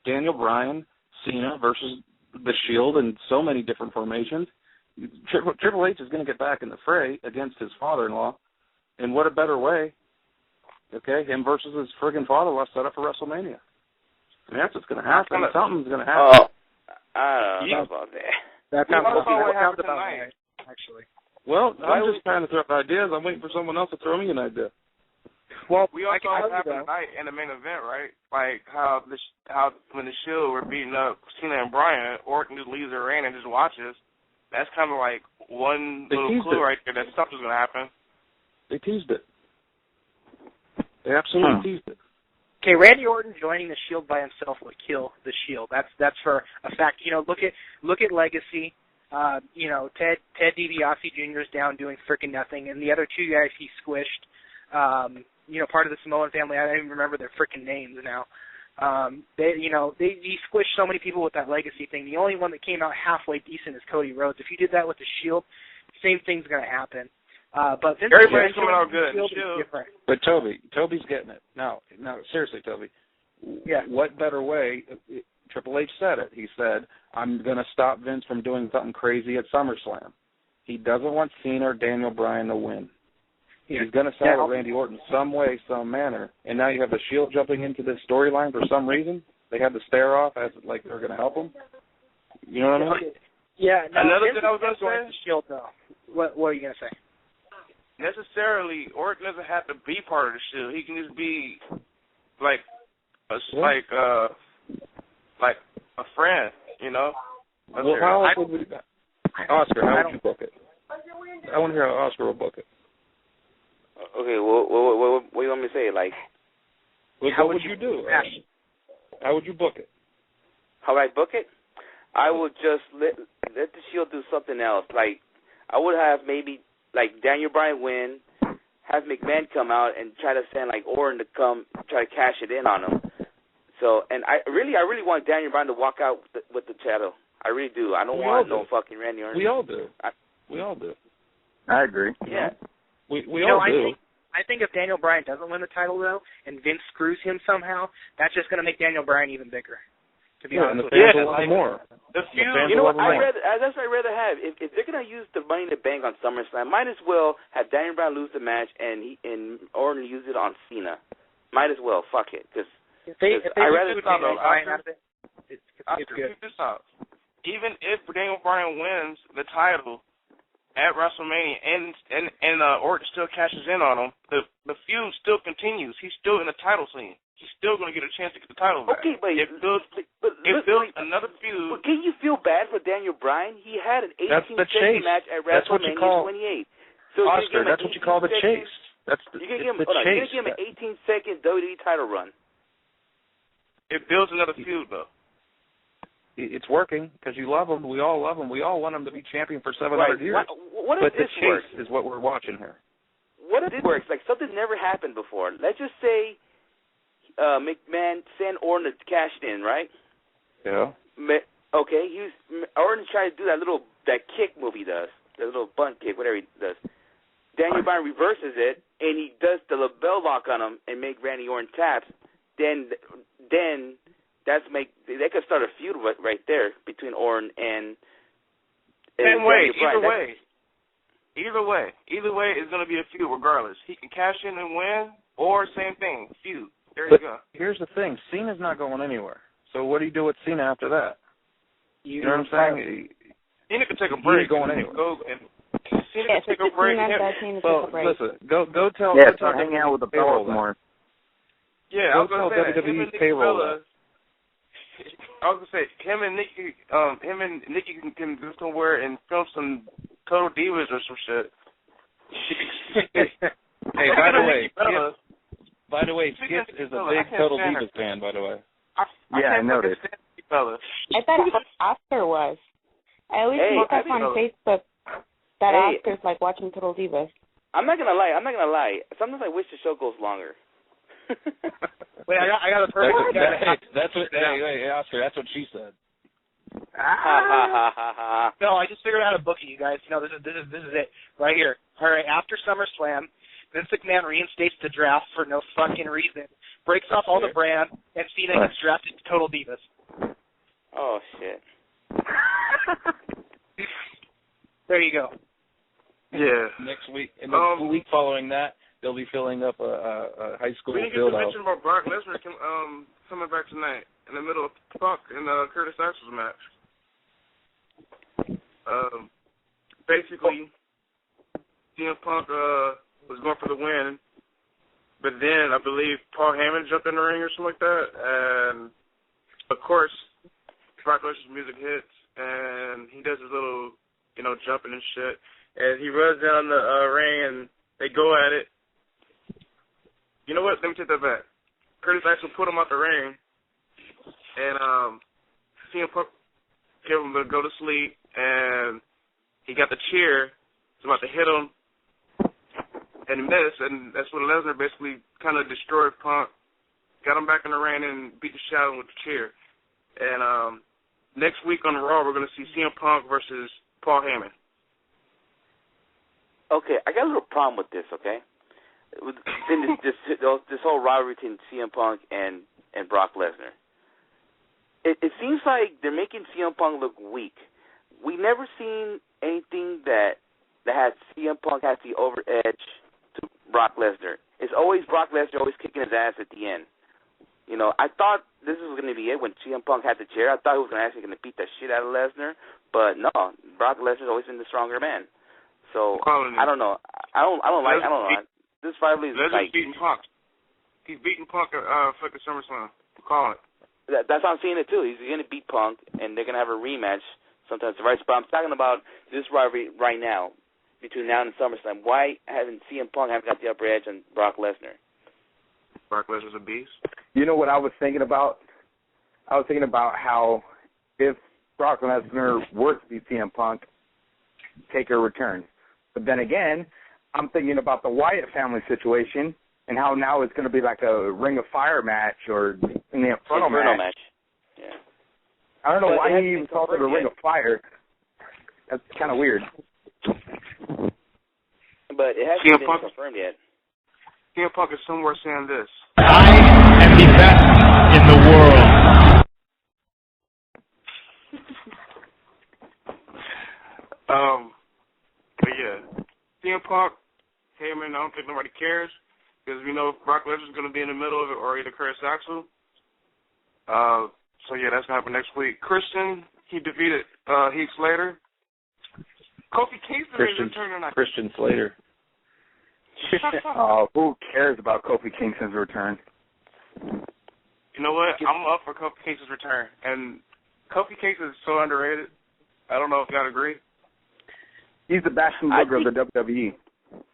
Daniel Bryan, Cena versus the Shield in so many different formations. Triple H is going to get back in the fray against his father-in-law, and what a better way? Okay, him versus his friggin' father-in-law set up for WrestleMania. I mean, that's what's going to happen. Something's going to happen. I don't know about that. That's not what happened tonight, actually. Well, I'm just trying to throw up ideas. I'm waiting for someone else to throw me an idea. Well, we also happened tonight in the main event, right? Like how when the Shield were beating up Cena and Bryan, Orton just leaves the ring and just watches. That's kind of like one little clue right there that something's going to happen. They teased it. They absolutely teased it. Okay, Randy Orton joining the Shield by himself would kill the Shield. That's for a fact. Look at Legacy. Ted DiBiase Jr. is down doing freaking nothing, and the other two guys he squished. Part of the Samoan family. I don't even remember their freaking names now. He squished so many people with that Legacy thing. The only one that came out halfway decent is Cody Rhodes. If you did that with the Shield, same thing's going to happen. But Vince everybody's coming out good. Shield is different. But Toby's getting it. Now, seriously, Toby. Yeah. What better way? Triple H said it. He said, I'm going to stop Vince from doing something crazy at SummerSlam. He doesn't want Cena or Daniel Bryan to win. Yeah. He's going to sell with Randy Orton some way, some manner. And now you have the Shield jumping into this storyline for some reason. They had the stare off as like they're going to help him. You know what I mean? Yeah. No, another thing I was going to say? The Shield, though. What are you going to say? Necessarily, Orton doesn't have to be part of the Shield. He can just be like a friend, Well, how else would we? Oscar, how would you book it? I want to hear how Oscar will book it. Okay, what do you want me to say? Like, what would you do? How would you book it? How would I book it? I would just let the Shield do something else. Like, I would have maybe like Daniel Bryan win, have McMahon come out and try to send like Orton to come try to cash it in on him. So, and I really want Daniel Bryan to walk out with the title. I really do. I don't want no fucking Randy Orton. We all do. We all do. I agree. Yeah. We all do. I think if Daniel Bryan doesn't win the title, though, and Vince screws him somehow, that's just going to make Daniel Bryan even bigger, to be honest with you. Yeah, like more. The feud, you know what, that's what I'd rather have. If they're going to use the Money in the Bank on SummerSlam, might as well have Daniel Bryan lose the match and Orton use it on Cena. Might as well. Fuck it. Because I'd rather stop it. It's good. This out. Even if Daniel Bryan wins the title at WrestleMania and Orton still cashes in on him, the feud still continues. He's still in the title scene. He's still going to get a chance to get the title back. Okay, but it builds another feud. But can you feel bad for Daniel Bryan? He had an 18-second match at WrestleMania 28. So Oscar, that's what you call the chase. You're going to give him an 18-second WWE title run. It builds another feud, though. It's working because you love him. We all love him. We all want him to be champion for 700 years. What if this works? But the chase is what we're watching here. What if this works? Like something never happened before. Let's just say McMahon sent Orton to cash in, right? Yeah. Okay. Orton tried to do that kick move he does, the little bunt kick, whatever he does. Daniel Bryan reverses it and he does the label lock on him and make Randy Orton taps. Then they could start a feud right there between Orton and Same way, Daniel Bryan. Either way, it's going to be a feud regardless. He can cash in and win, or same thing, feud. There you go. Here's the thing: Cena's not going anywhere. So what do you do with Cena after that? You know what I'm saying? Cena can take a break. He's going anywhere. Cena can take a break. Listen, go tell. Yeah, go tell hang out with the fellas more. Yeah, I was going to say WWE's payroll. I was gonna say him and Nikki can go somewhere and film some Total Divas or some shit. Hey, by the way, Skip is a big Total Divas fan. By the way. I noticed. I thought Oscar was. I always look up on Facebook. That Hey. Oscar's like watching Total Divas. I'm not gonna lie. Sometimes I wish the show goes longer. Wait, I got a perfect. Hey, Oscar, that's what she said. No, I just figured out a booking, you guys. This is it right here. All right, after SummerSlam, Vince McMahon reinstates the draft for no fucking reason, breaks off all the brand, and Cena gets drafted to Total Divas. Oh shit. There you go. Yeah. Next week, and the week following that, they'll be filling up a high school We didn't get field to house. mention about Brock Lesnar coming back tonight in the middle of Punk and Curtis Axel's match. Basically, CM Punk was going for the win, but then I believe Paul Heyman jumped in the ring or something like that, and of course, Brock Lesnar's music hits, and he does his little, jumping and shit, and he runs down the ring, and they go at it. You know what? Let me take that back. Curtis Axel put him out the ring, and CM Punk gave him to go to sleep, and he got the chair. It's about to hit him, and he missed, and that's when Lesnar basically kind of destroyed Punk, got him back in the ring, and beat the shit out of him with the chair. And next week on Raw, we're going to see CM Punk versus Paul Heyman. Okay, I got a little problem with this. Okay, this whole rivalry between CM Punk and Brock Lesnar. It seems like they're making CM Punk look weak. We never seen anything that has CM Punk has the over edge to Brock Lesnar. It's always Brock Lesnar always kicking his ass at the end. I thought this was going to be it when CM Punk had the chair. I thought he was actually going to beat the shit out of Lesnar, but no, Brock Lesnar's always been the stronger man. So I don't know. I don't know. This rivalry is Lesnar's like beating Punk. He's beating Punk at fucking SummerSlam. I'm calling it. That's how I'm seeing it too. He's going to beat Punk, and they're going to have a rematch sometime. Right, but I'm talking about this rivalry right now between now and SummerSlam. Why haven't CM Punk got the upper edge on Brock Lesnar? Brock Lesnar's a beast. You know what I was thinking about? I was thinking about how if Brock Lesnar were to beat CM Punk, Taker returns. But then again, I'm thinking about the Wyatt family situation and how now it's going to be like a Ring of Fire match or in the Inferno match. Yeah. I don't know why he even called it a Ring of Fire. That's kind of weird. But it hasn't been confirmed yet. CM Punk is somewhere saying this. I am the best in the world. But yeah, CM Punk, Heyman, I don't think nobody cares because we know Brock Lesnar's going to be in the middle of it or either Curtis Axel. So yeah, that's going to happen next week. Christian, he defeated Heath Slater. Kofi Kingston is returning. Christian Slater. Who cares about Kofi Kingston's return? You know what? I'm up for Kofi Kingston's return. And Kofi Kingston is so underrated. I don't know if y'all agree. He's the Bastion Booger of the WWE.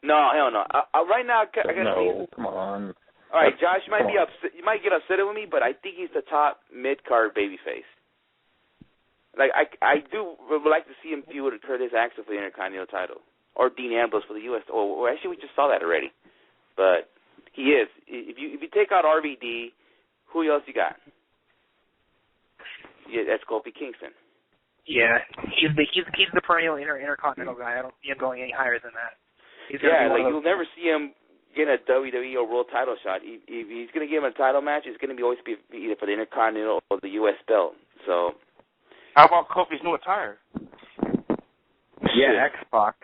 No, hell no. Right now, I got to No, come on. All right, Josh, you might be upset. You might get upset with me, but I think he's the top mid-card babyface. Like I would like to see him feud with Curtis Axel for the Intercontinental title, or Dean Ambrose for the U.S. Or actually, we just saw that already. But he is. If you take out RVD, who else you got? Yeah, that's Kofi Kingston. Yeah, he's the perennial intercontinental guy. I don't see him going any higher than that. You'll never see him get a WWE or World title shot. If he's going to give him a title match, it's going to always be either for the Intercontinental or the U.S. belt. So, how about Kofi's new attire? Yeah, X-Pac.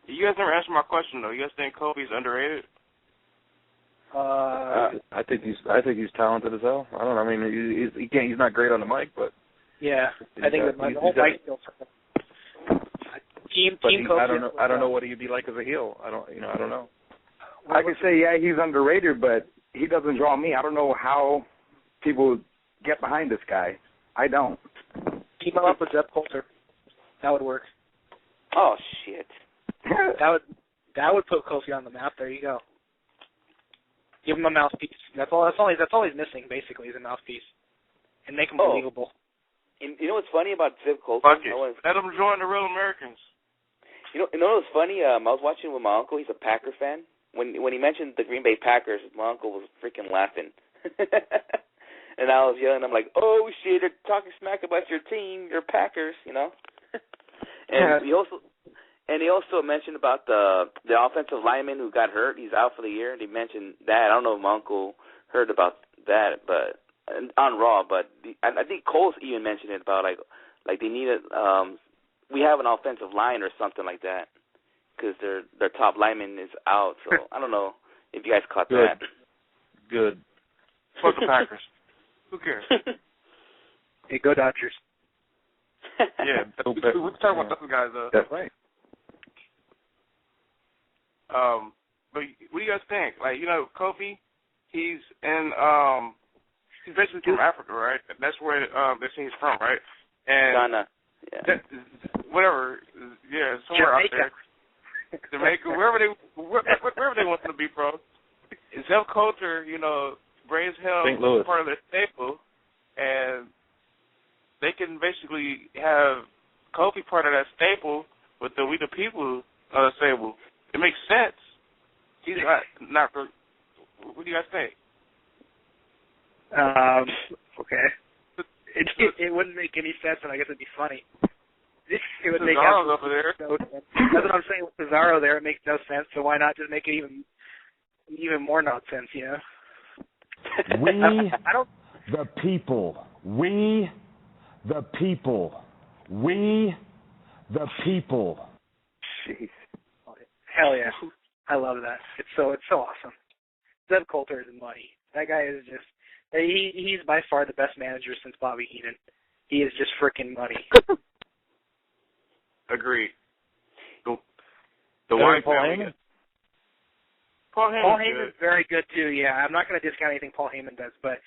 You guys never answered my question though. You guys think Kofi's underrated? I think he's talented as hell. I don't know. I mean, he's not great on the mic, but yeah, I think the whole mic skills. Team Kofi. I don't know what he'd be like as a heel. I don't know. I can say he's underrated, but he doesn't draw me. I don't know how people get behind this guy. I don't. Keep him up with Jeff Coulter. That would work. Oh shit. that would put Kofi on the map. There you go. Give him a mouthpiece. That's all he's missing, basically, is a mouthpiece. And make him believable. You know what's funny about Zeb Colter? Fuck it. Let them join the Real Americans. You know what's funny? I was watching with my uncle. He's a Packer fan. When he mentioned the Green Bay Packers, my uncle was freaking laughing. And I was yelling. I'm like, "Oh shit! They're talking smack about your team, your Packers," you know. And he also mentioned about the offensive lineman who got hurt. He's out for the year. They mentioned that. I don't know if my uncle heard about that, but on Raw. But I think Cole's even mentioned it about like they needed. We have an offensive line or something like that because their top lineman is out. So I don't know if you guys caught that. Good. Fuck the Packers. Who cares? Hey, go Dodgers. Yeah, we can talk about those guys though. That's right. But what do you guys think? Like, you know, Kofi, he's basically from Africa, right? That's where they say he's from, right? And Ghana. Yeah. Whatever. Yeah, somewhere out there. Jamaica, wherever they want them to be from. Zeb Colter, you know, brings him part of their staple, and they can basically have Kofi part of that staple with the We the People stable. It makes sense. He's not for. What do you guys think? Okay. It wouldn't make any sense, and I guess it'd be funny. It would make Cesaro's over there. No sense. That's what I'm saying with Cesaro there. It makes no sense, so why not just make it even more nonsense, you know? We, the people. We, the people. We, the people. Jeez. Hell yeah. I love that. It's so awesome. Zeb Colter is money. That guy is just, he's by far the best manager since Bobby Heenan. He is just freaking money. Agreed. The wife Paul Heyman? Paul Heyman's very good too, yeah. I'm not going to discount anything Paul Heyman does, but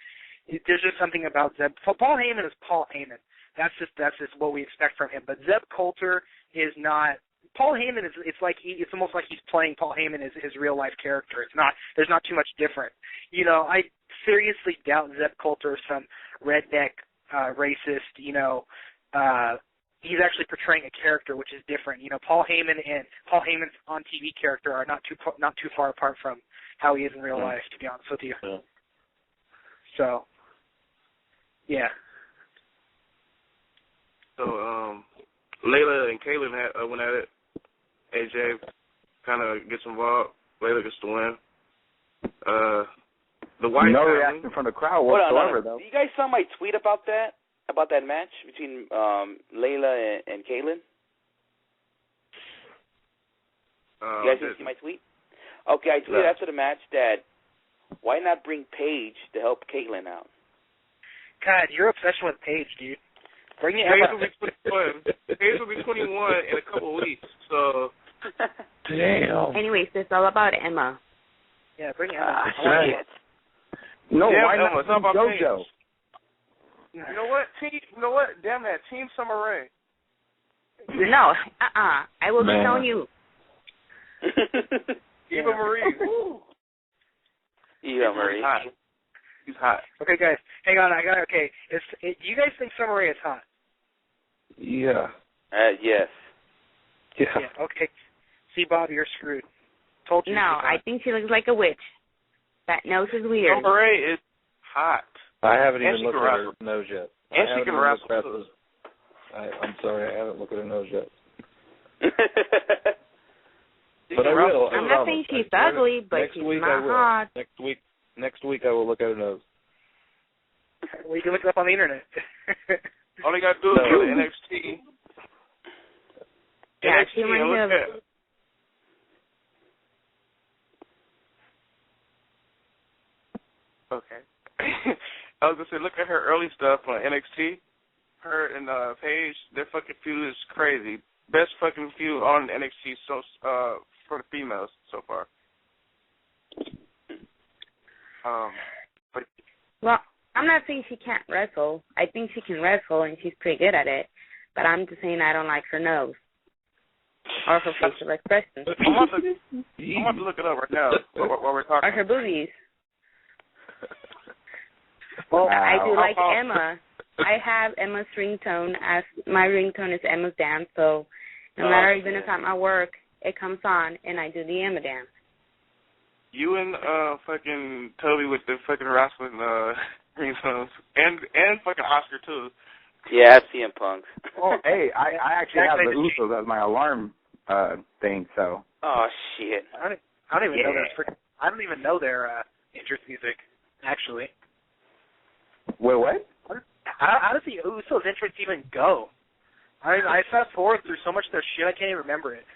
there's just something about Zeb. Paul Heyman is Paul Heyman. That's just what we expect from him. But Zeb Colter is not. Paul Heyman is. It's almost like he's playing Paul Heyman as his real life character. It's not. There's not too much different. You know, I seriously doubt Zeb Colter is some redneck racist. You know, he's actually portraying a character which is different. You know, Paul Heyman and Paul Heyman's on TV character are not too far apart from how he is in real life. To be honest with you. Yeah. So, yeah. So, Layla and Kaylin went at it. AJ kind of gets involved. Layla gets the win. The white no family, reaction from the crowd whatsoever, though. You guys saw my tweet about that match between Layla and Kaylin? You guys didn't see my tweet? Okay, I tweeted after the match that why not bring Paige to help Kaylin out? God, your obsession with Paige, dude. Bring it Paige will be 21. Paige will be 21 in a couple of weeks. So. Damn. Anyways, it's all about Emma. Yeah, bring Emma. No, damn, why Emma, not about JoJo? Paige. You know what? Damn that. Team Summer Rae. No, I will be telling you. Eva Marie. Eva Marie. He's hot. Okay, guys, hang on. Okay. Do you guys think Summer Rae is hot? Yeah. Yes. Yeah. Okay. See, Bob, you're screwed. Told you. No, I think she looks like a witch. That nose is weird. Summer Rae is hot. I haven't even looked at her nose yet. And she can wrestle. I'm sorry, I haven't looked at her nose yet. But But I will. I'm not saying she's ugly, but she's not hot. Next week I will look at her nose. Well, you can look it up on the internet. All you got to do is go to NXT. Yeah, NXT she and might look have. at. Okay. I was going to say, look at her early stuff on NXT. Her and Paige, their fucking feud is crazy. Best fucking feud on NXT for the females so far. Well, I'm not saying she can't wrestle. I think she can wrestle, and she's pretty good at it. But I'm just saying I don't like her nose or her facial expression. I'm about to look it up right now while we're talking. Or her boobies. Well, I do like Emma. I have Emma's ringtone as my ringtone is Emma's dance, so no matter even if I'm at work, it comes on and I do the Emma dance. You and fucking Toby with the fucking wrestling ringtones, and fucking Oscar too. Yeah, CM Punk. Oh, hey, I actually have the Usos as my alarm thing. So. Oh shit. I don't even know their freaking. I don't even know their entrance music. Actually. Wait, what? How does the Usos entrance even go? I fast forward through so much of their shit I can't even remember it.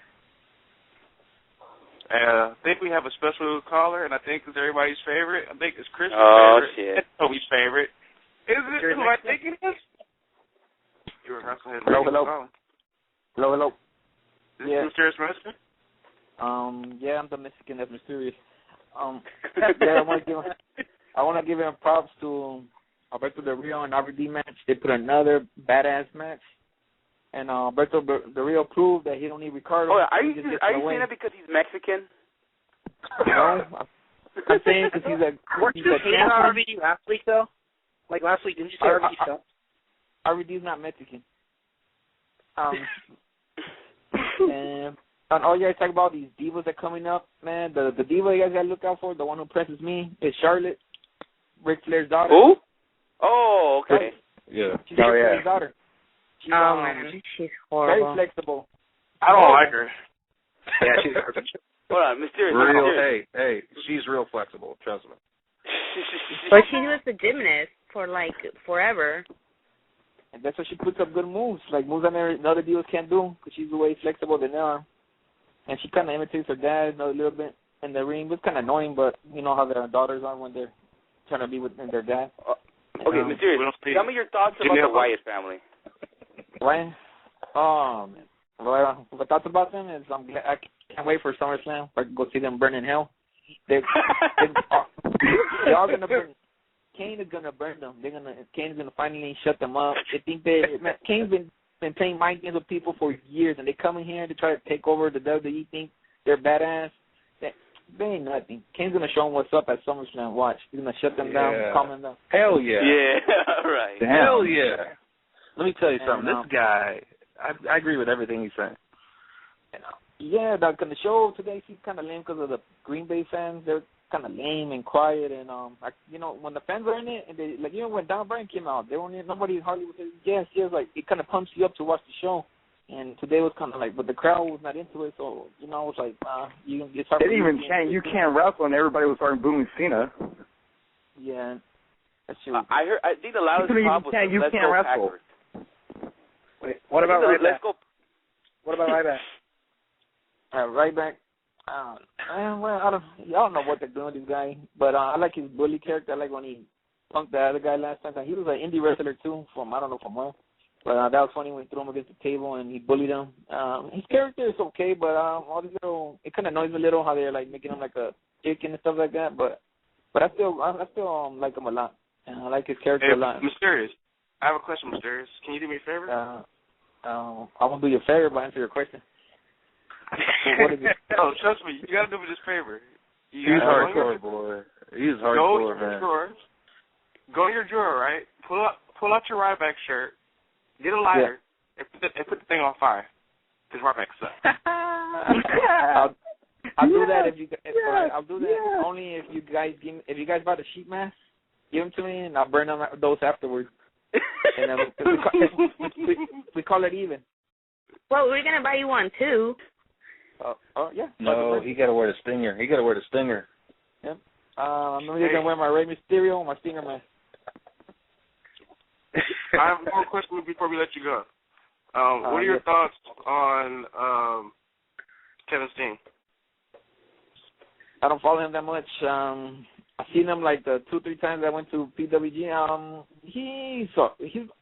I think we have a special caller, and I think it's everybody's favorite. I think it's Chris's favorite. Shit. It's Toby's favorite. Is it who I think it is? You're a WrestlingHeads. Hello. Is this Mysterious Mexican? Yeah, I'm the Mexican that's mysterious. Yeah, I want to give him props to Alberto Del Rio and RVD match. They put another badass match. And Alberto Del Rio proved that he don't need Ricardo. Oh, are you saying that because he's Mexican? No, I'm saying because he's a. Weren't you hating on RVD last week though? Like last week, didn't you say RVD sucks? RVD's not Mexican. And all you guys talk about these divas that coming up, man. The diva you guys gotta look out for, the one who presses me, is Charlotte, Ric Flair's daughter. Who? Oh, okay. Yeah. She's Ric Flair's daughter. She's, man, she's horrible. Very flexible. I don't like her. Yeah, she's hold on, Mysterious. Hey, she's real flexible. Trust me. But she was a gymnast for like forever. And that's why she puts up good moves, like moves that other divas can't do, because she's way flexible than they are. And she kind of imitates her dad a little bit in the ring. It's kind of annoying, but you know how their daughters are when they're trying to be with their dad. Okay, Mysterious, tell me your thoughts about the Wyatt family. Why? Oh, man. Well, my thoughts about them is I can't wait for SummerSlam. I can go see them burn in hell. They're all going to burn. Kane is going to burn them. Kane's going to finally shut them up. They think Kane's been playing mind games with people for years, and they come in here to try to take over the WWE, think they're badass. They ain't nothing. Kane's going to show them what's up at SummerSlam. Watch. He's going to shut them down, calm them down. Hell yeah. Yeah, right. Hell yeah. Let me tell you something. This guy, I agree with everything he's saying. Yeah, on the show today, he's kind of lame because of the Green Bay fans. They're kind of lame and quiet, and when the fans are in it, and they when Don Bryan came out, nobody hardly was saying yes, like it kind of pumps you up to watch the show. And today was kind of like, but the crowd was not into it, so it was like it's hard. You can't wrestle, and everybody was starting booing Cena. Yeah, that's true. I think the loudest pop was you Let's can't Go wrestle. Packers. Wait, what about Ryback? What about Ryback? Ryback. I don't know what they're doing with this guy, but I like his bully character. I like when he punked the other guy last time. He was an indie wrestler too, from I don't know from where. But that was funny when he threw him against the table and he bullied him. His character is okay, but all these it kind of annoys me a little how they're like making him like a chicken and stuff like that. But I still like him a lot. And I like his character a lot. Mysterious. I have a question, Mysterious. Can you do me a favor? I won't do you a favor, but answer your question. What is it? Oh, trust me, you gotta do me this favor. He's hardcore, boy. He's hardcore, man. Go to your drawer, right? Pull out your Ryback shirt, get a lighter, and put the thing on fire. Because Ryback sucks. I'll do that I'll do that only if you guys buy the sheet mask, give them to me, and I'll burn those afterwards. And then we call it even. Well, we're gonna buy you one too. Yeah. No, he got to wear the stinger. Yep. I'm either gonna wear my Rey Mysterio or my stinger mask. I have one question before we let you go. What are your thoughts on Kevin Steen? I don't follow him that much. I've seen him like the 2-3 times I went to PWG. He's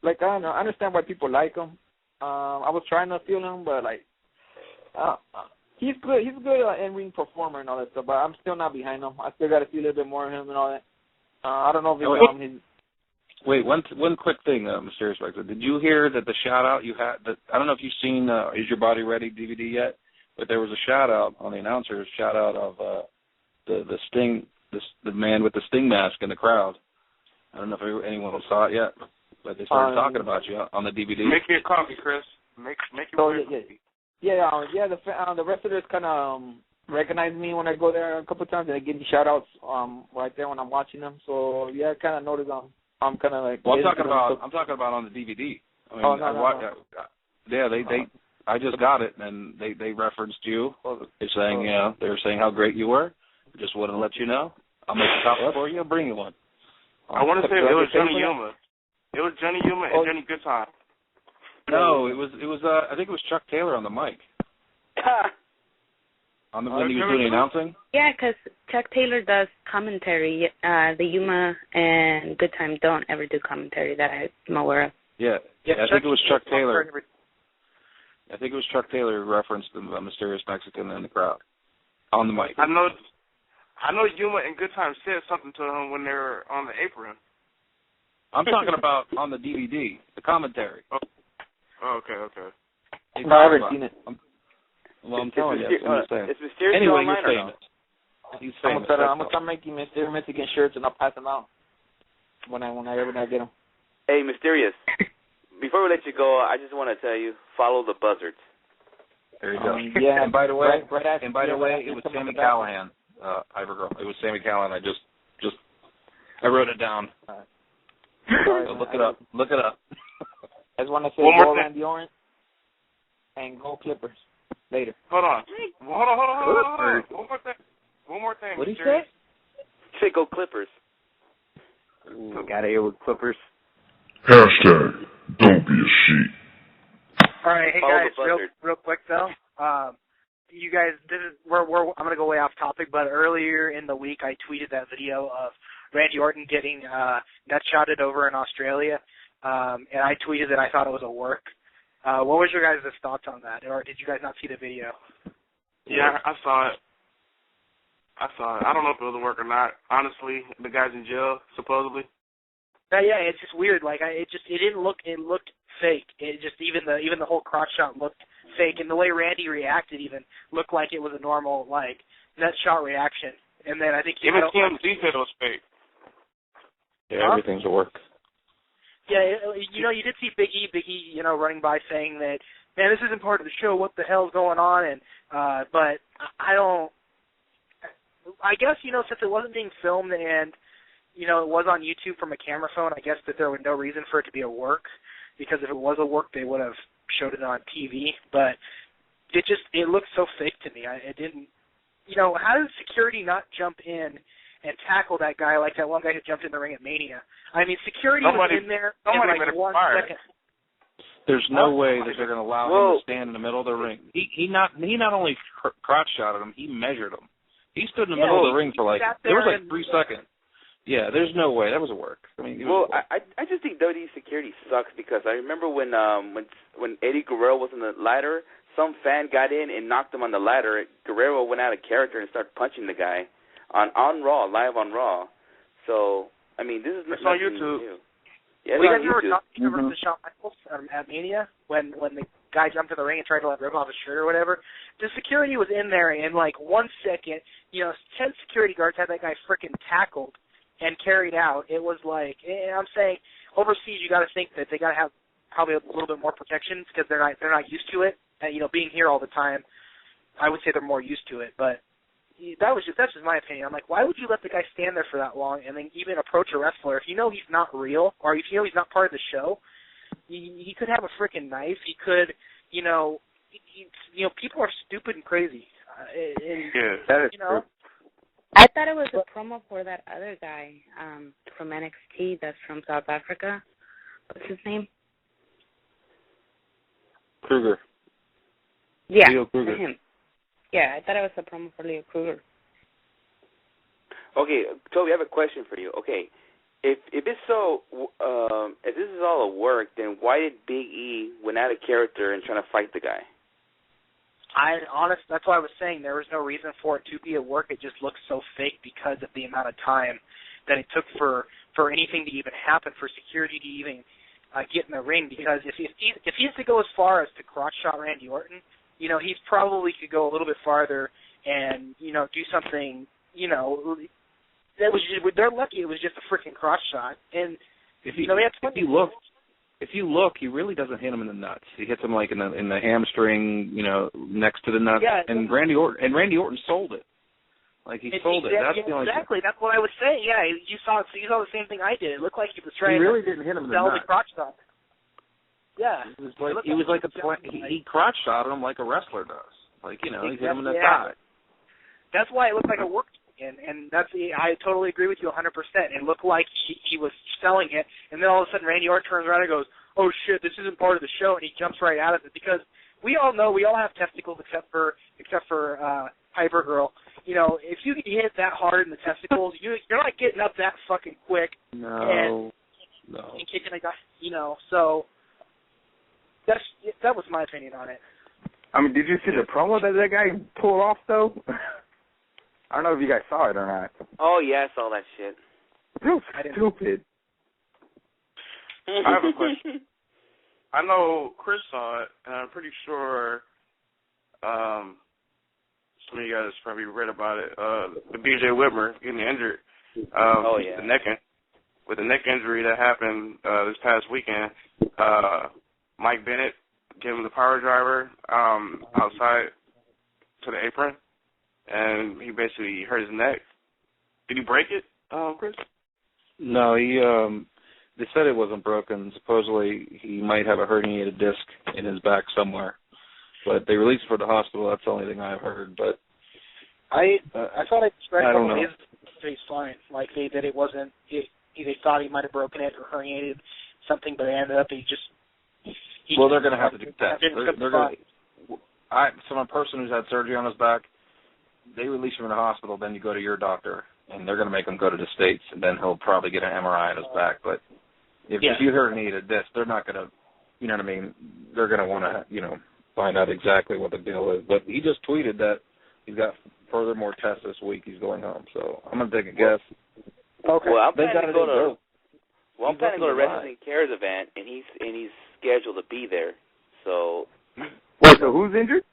like, I don't know. I understand why people like him. I was trying to feel him, but like, he's good. He's a good in-ring performer and all that stuff. But I'm still not behind him. I still got to see a little bit more of him and all that. I don't know if he's. Wait, one quick thing, Mysterious Rex. Did you hear that the shout out you had? I don't know if you've seen Is Your Body Ready DVD yet, but there was a shout out on the announcers. Shout out of the Sting, the man with the Sting mask in the crowd. I don't know if anyone saw it yet. but they started talking about you on the DVD. Make me a coffee, Chris. Make your coffee. The wrestlers kind of recognize me when I go there a couple of times, and they give me shout-outs right there when I'm watching them. So, yeah, I kind of notice I'm kind of like... Well, I'm talking about on the DVD. I mean, I just got it, and they referenced you. They're saying, they're saying how great you were. Just wanted to let you know. I'll make a copy for you and bring you one. I want to say it was Johnny Yuma. It was Johnny Yuma and Johnny Goodtime. No, it was. I think it was Chuck Taylor on the mic. When he was doing the announcing. Yeah, because Chuck Taylor does commentary. The Yuma and Good Time don't ever do commentary that I'm aware of. Yeah, I think it was Chuck Taylor. I think it was Chuck Taylor who referenced the mysterious Mexican in the crowd on the mic. I know Yuma and Good Time said something to him when they were on the apron. I'm talking about on the DVD, the commentary. Oh, okay. No, I haven't seen it. I'm telling you, I'm saying. It's mysterious. Anyway, online you're famous. He's famous. I'm gonna start making Mysterious Mexican shirts, and I'll pass them out when I get them. Hey, Mysterious. Before we let you go, I just want to tell you, follow the buzzards. There you go. Yeah. And by the way, it was Sammy Callahan, Ivergirl. It was Sammy Callahan. I wrote it down. So look it up. I just want to say go Randy Orton and go Clippers later. Hold on. One more thing. What did he say? Say go Clippers. Ooh, gotta hear with Clippers. Hashtag don't be a sheep. All right, hey guys, real quick though. You guys, I'm gonna go way off topic, but earlier in the week I tweeted that video of Randy Orton getting nutshotted over in Australia, and I tweeted that I thought it was a work. What was your guys' thoughts on that, or did you guys not see the video? Yeah, I saw it. I don't know if it was a work or not. Honestly, the guy's in jail supposedly. Yeah, it's just weird. Like it didn't look. It looked fake. It just even the whole crotch shot looked fake, and the way Randy reacted even looked like it was a normal like nut shot reaction. And then I think even TMZ said it was fake. Yeah, everything's a work. Yeah, you did see Big E, running by saying that, man, this isn't part of the show. What the hell's going on? And but I guess since it wasn't being filmed and it was on YouTube from a camera phone, I guess that there was no reason for it to be a work, because if it was a work, they would have showed it on TV. But it looked so fake to me. It didn't. How did security not jump in and tackle that guy like that one guy who jumped in the ring at Mania? I mean, security was in there in like 1 second. There's no way that they're going to allow him to stand in the middle of the ring. He not only crotch shotted him, he measured him. He stood in the middle of the ring for there was 3 seconds. Yeah, there's no way. That was a work. I mean, I just think WWE security sucks, because I remember when Eddie Guerrero was in the ladder, some fan got in and knocked him on the ladder. Guerrero went out of character and started punching the guy on Raw, live on Raw. So, I mean, this is on YouTube. New. Yeah, you guys remember the Shawn Michaels at Mania when the guy jumped in the ring and tried to rip off his shirt or whatever? The security was in there in like 1 second. 10 security guards had that guy freaking tackled and carried out. It was like, I'm saying, overseas you got to think that they got to have probably a little bit more protections, because they're not used to it. And, being here all the time, I would say they're more used to it. But that's just my opinion. I'm like, why would you let the guy stand there for that long and then even approach a wrestler if he's not real, or if he's not part of the show? He could have a freaking knife. He could, people are stupid and crazy. That is true. I thought it was a promo for that other guy from NXT that's from South Africa. What's his name? Kruger. Yeah, Leo Kruger. him. Yeah, I thought it was a promo for Leo Kruger. Okay, Toby, I have a question for you. Okay, if it's so, if this is all a work, then why did Big E went out of character and trying to fight the guy? That's why I was saying there was no reason for it to be a work. It just looks so fake because of the amount of time that it took for anything to even happen, for security to even get in the ring. Because if he's to go as far as to crotch shot Randy Orton, he probably could go a little bit farther and do something. That was they're lucky it was just a freaking crotch shot. And if he looked if you look, he really doesn't hit him in the nuts. He hits him like in the hamstring, next to the nuts. Yeah, and Randy Orton sold it. Like he sold it. That's the only exactly. That's what I was saying. Yeah, you saw the same thing I did. It looked like he was trying. He really didn't hit him in the nuts. Crotch shot. Yeah, he crotch shot him like a wrestler does. Like he hit him in the thigh. That's why it looked like a work. And I totally agree with you 100%. It looked like he was selling it, and then all of a sudden Randy Orton turns around and goes, "Oh shit, this isn't part of the show," and he jumps right out of it because we all know we all have testicles except for Hyper Girl. If you get hit that hard in the testicles, you're not getting up that fucking quick. No. And kicking a guy, So that was my opinion on it. I mean, did you see the promo that guy pulled off though? I don't know if you guys saw it or not. Oh, yeah, I saw that shit. It was stupid. I have a question. I know Chris saw it, and I'm pretty sure some of you guys probably read about it. The BJ Whitmer getting injured. With the neck injury that happened this past weekend, Mike Bennett gave him the power driver outside to the apron. And he basically hurt his neck. Did he break it, Chris? No, they said it wasn't broken. Supposedly he might have a herniated disc in his back somewhere. But they released him for the hospital. That's the only thing I've heard. But I thought I read I don't know. His face fine. Like that it wasn't. They thought he might have broken it or herniated something, but it ended up they're going to have to do tests. From a person who's had surgery on his back, they release him in the hospital, then you go to your doctor, and they're going to make him go to the States, and then he'll probably get an MRI on his back. But if you herniated disc, they're not going to, you know what I mean, they're going to want to, find out exactly what the deal is. But he just tweeted that he's got furthermore tests this week. He's going home. So I'm going to take a guess. Okay. Well, I'm planning to go to Wrestling Cares event, and he's scheduled to be there. So. Wait, so who's injured?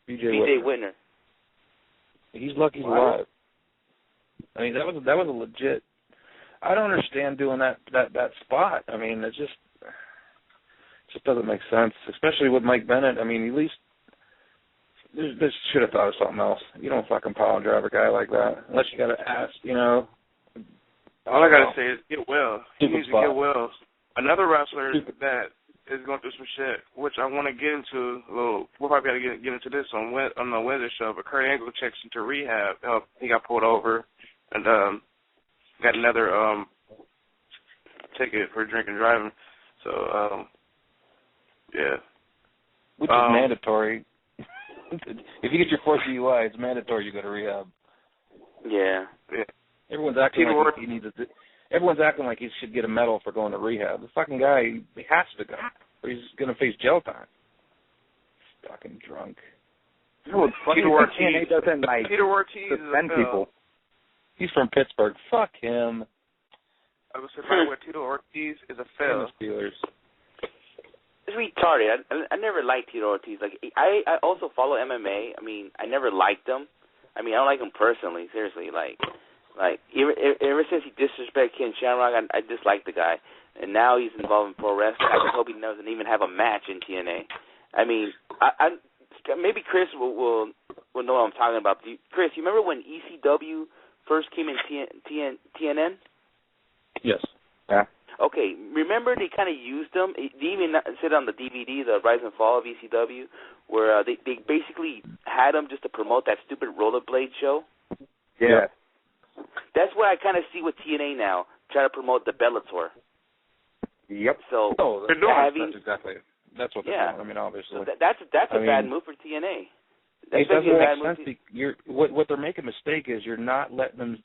BJ Whitmer. He's lucky he's alive. I mean, that was a legit. I don't understand doing that spot. I mean, it just doesn't make sense, especially with Mike Bennett. I mean, at least they should have thought of something else. You don't fucking power drive a guy like that unless you got to ask. All I gotta say is get well. He needs to get well. Another wrestler that is going through some shit, which I want to get into a little. We'll probably got to get into this on the Wednesday show. But Kurt Angle checks into rehab. He got pulled over and got another ticket for drink and driving. So yeah, which is mandatory. If you get your fourth DUI, it's mandatory you go to rehab. Yeah. Everyone's acting like he needs to. Everyone's acting like he should get a medal for going to rehab. The fucking guy, he has to go, or he's going to face jail time. Fucking drunk. You know what's funny? Peter Ortiz doesn't suspend people. He's from Pittsburgh. Fuck him. I was surprised where Tito Ortiz is a fail. Steelers. It's retarded. I never liked Tito Ortiz. Like I also follow MMA. I mean, I never liked him. I mean, I don't like him personally. Seriously, like ever since he disrespected Ken Shamrock, I disliked the guy, and now he's involved in pro wrestling. I just hope he doesn't even have a match in TNA. I mean, I maybe Chris will know what I'm talking about. Chris, you remember when ECW first came in TNN? Yes. Yeah. Okay, remember they kind of used them. They even said on the DVD, the Rise and Fall of ECW, where they basically had them just to promote that stupid rollerblade show. Yeah. That's what I kind of see with TNA now, trying to promote the Bellator. Yep. So that's what they're doing. I mean, obviously. So that's a bad move for TNA. It doesn't make sense. What they're making a mistake is you're not letting them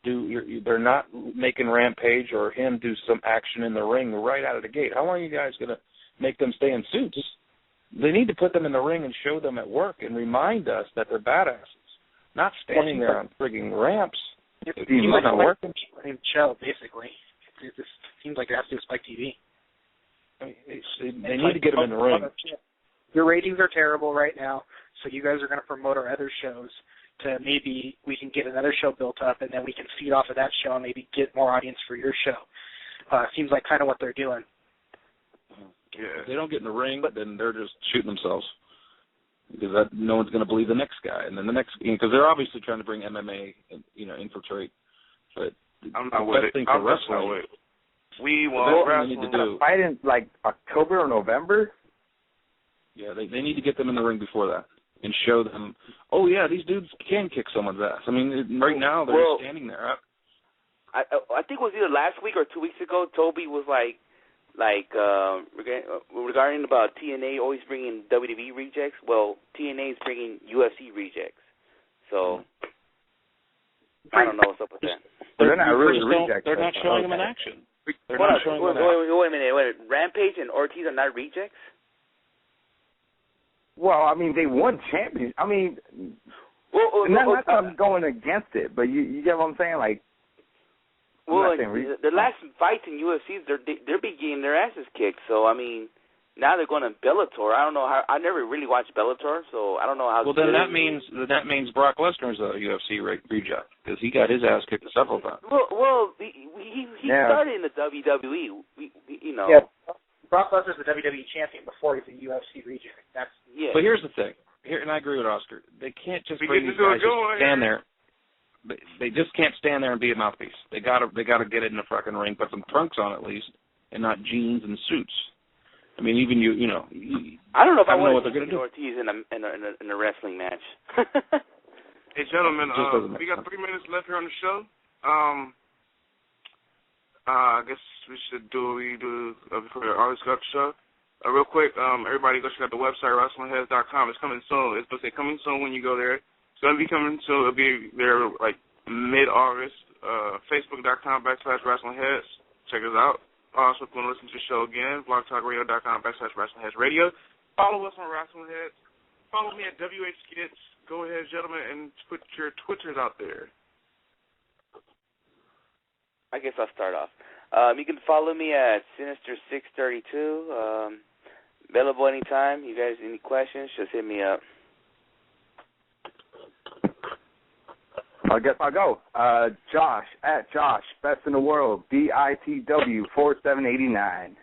they're not making Rampage or him do some action in the ring right out of the gate. How long are you guys going to make them stay in suits? They need to put them in the ring and show them at work and remind us that they're badasses, not standing there on frigging ramps. It's not working. Show, basically. It just seems like it has to do with Spike TV. I mean, they need to get them in the ring. Your ratings are terrible right now, so you guys are going to promote our other shows to maybe we can get another show built up, and then we can feed off of that show and maybe get more audience for your show. Seems like kind of what they're doing. Yeah. If they don't get in the ring, then they're just shooting themselves. Because no one's going to believe the next guy, and then the next, because they're obviously trying to bring MMA, infiltrate. But I'm the not with best it. thing I'm for just not wrestling, with it. We want wrestling. Need to do. Fight in like October or November. Yeah, they need to get them in the ring before that and show them. Oh yeah, these dudes can kick someone's ass. I mean, right now they're just standing there. I think it was either last week or 2 weeks ago. Toby was regarding about TNA always bringing WWE rejects. Well, TNA is bringing UFC rejects. So I don't know what's up with that. They're not really rejects. They're not showing them in action. They're Wait not showing them in action. Wait a minute. Rampage and Ortiz are not rejects? Well, I mean, they won champions. I mean, not that I'm going against it, but you get what I'm saying? Like, the last fights in UFC, they're be getting their asses kicked. So I mean, now they're going to Bellator. I don't know how. I never really watched Bellator, so I don't know how. Well, then that means Brock Lesnar's a UFC reject because he got his ass kicked several times. Well, he started in the WWE. Yeah, Brock Lesnar's the WWE champion before he's a UFC reject. But here's the thing. And I agree with Oscar. They can't just bring these guys just stand there. They just can't stand there and be a mouthpiece. They gotta get it in the fucking ring, put some trunks on at least, and not jeans and suits. I mean, even you know. I don't know if I know want what they're gonna do. Ortiz in a wrestling match. Hey, gentlemen, we got 3 minutes left here on the show. I guess we should do what we do before our discussion show. Real quick, everybody go check out the website, WrestlingHeads.com. It's coming soon. It's supposed to say coming soon when you go there. It's going to be coming soon. It'll be there like mid-August. Facebook.com/WrestlingHeads. Check us out. Also, if you want to listen to the show again, blogtalkradio.com/WrestlingHeads Radio. Follow us on Wrestling Heads. Follow me at WHKits. Go ahead, gentlemen, and put your Twitters out there. I guess I'll start off. You can follow me at Sinister632. Available anytime. You guys, any questions, just hit me up. I guess I'll go. Josh, at Josh, best in the world, BITW 4789.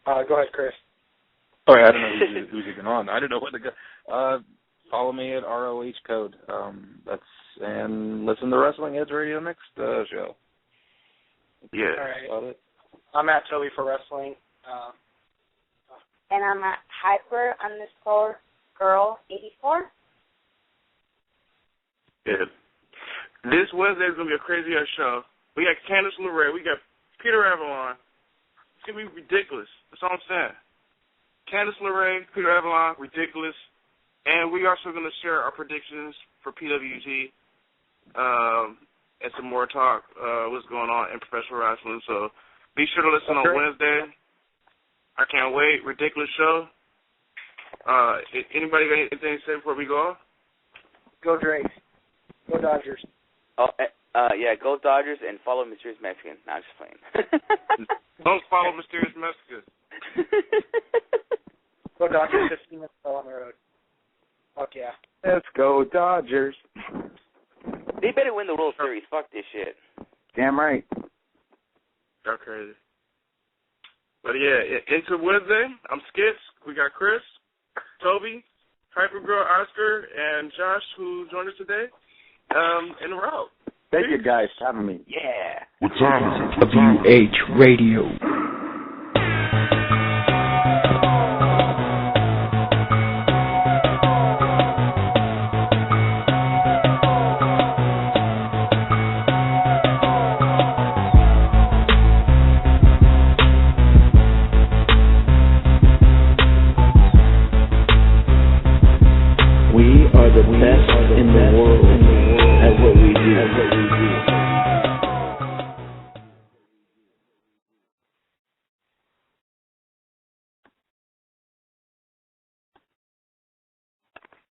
Go ahead, Chris. Sorry, I don't know who's even on. I don't know what to go. Follow me at ROH Code. And listen to Wrestling Heads Radio next show. Yeah. All right. I'm at Toby for Wrestling. And I'm at hyper_girl84. Yeah. This Wednesday is going to be a crazy ass show. We got Candice LeRae. We got Peter Avalon. It's going to be ridiculous. That's all I'm saying. Candice LeRae, Peter Avalon, ridiculous. And we also going to share our predictions for PWG and some more talk, what's going on in professional wrestling. So be sure to listen on Wednesday. I can't wait. Ridiculous show. Anybody got anything to say before we go off? Go Drake. Go Dodgers. Yeah, go Dodgers and follow Mysterious Mexican. No, I'm just playing. Don't follow Mysterious Mexican. Go Dodgers, 15 minutes on the road. Fuck yeah. Let's go Dodgers. They better win the World Series. Fuck this shit. Damn right. Y'all crazy. But yeah, into Wednesday, I'm Skits. We got Chris, Toby, Hypergirl, Oscar, and Josh, who joined us today. And we're out. Thank you guys for having me. Yeah. What time is it? WH Radio.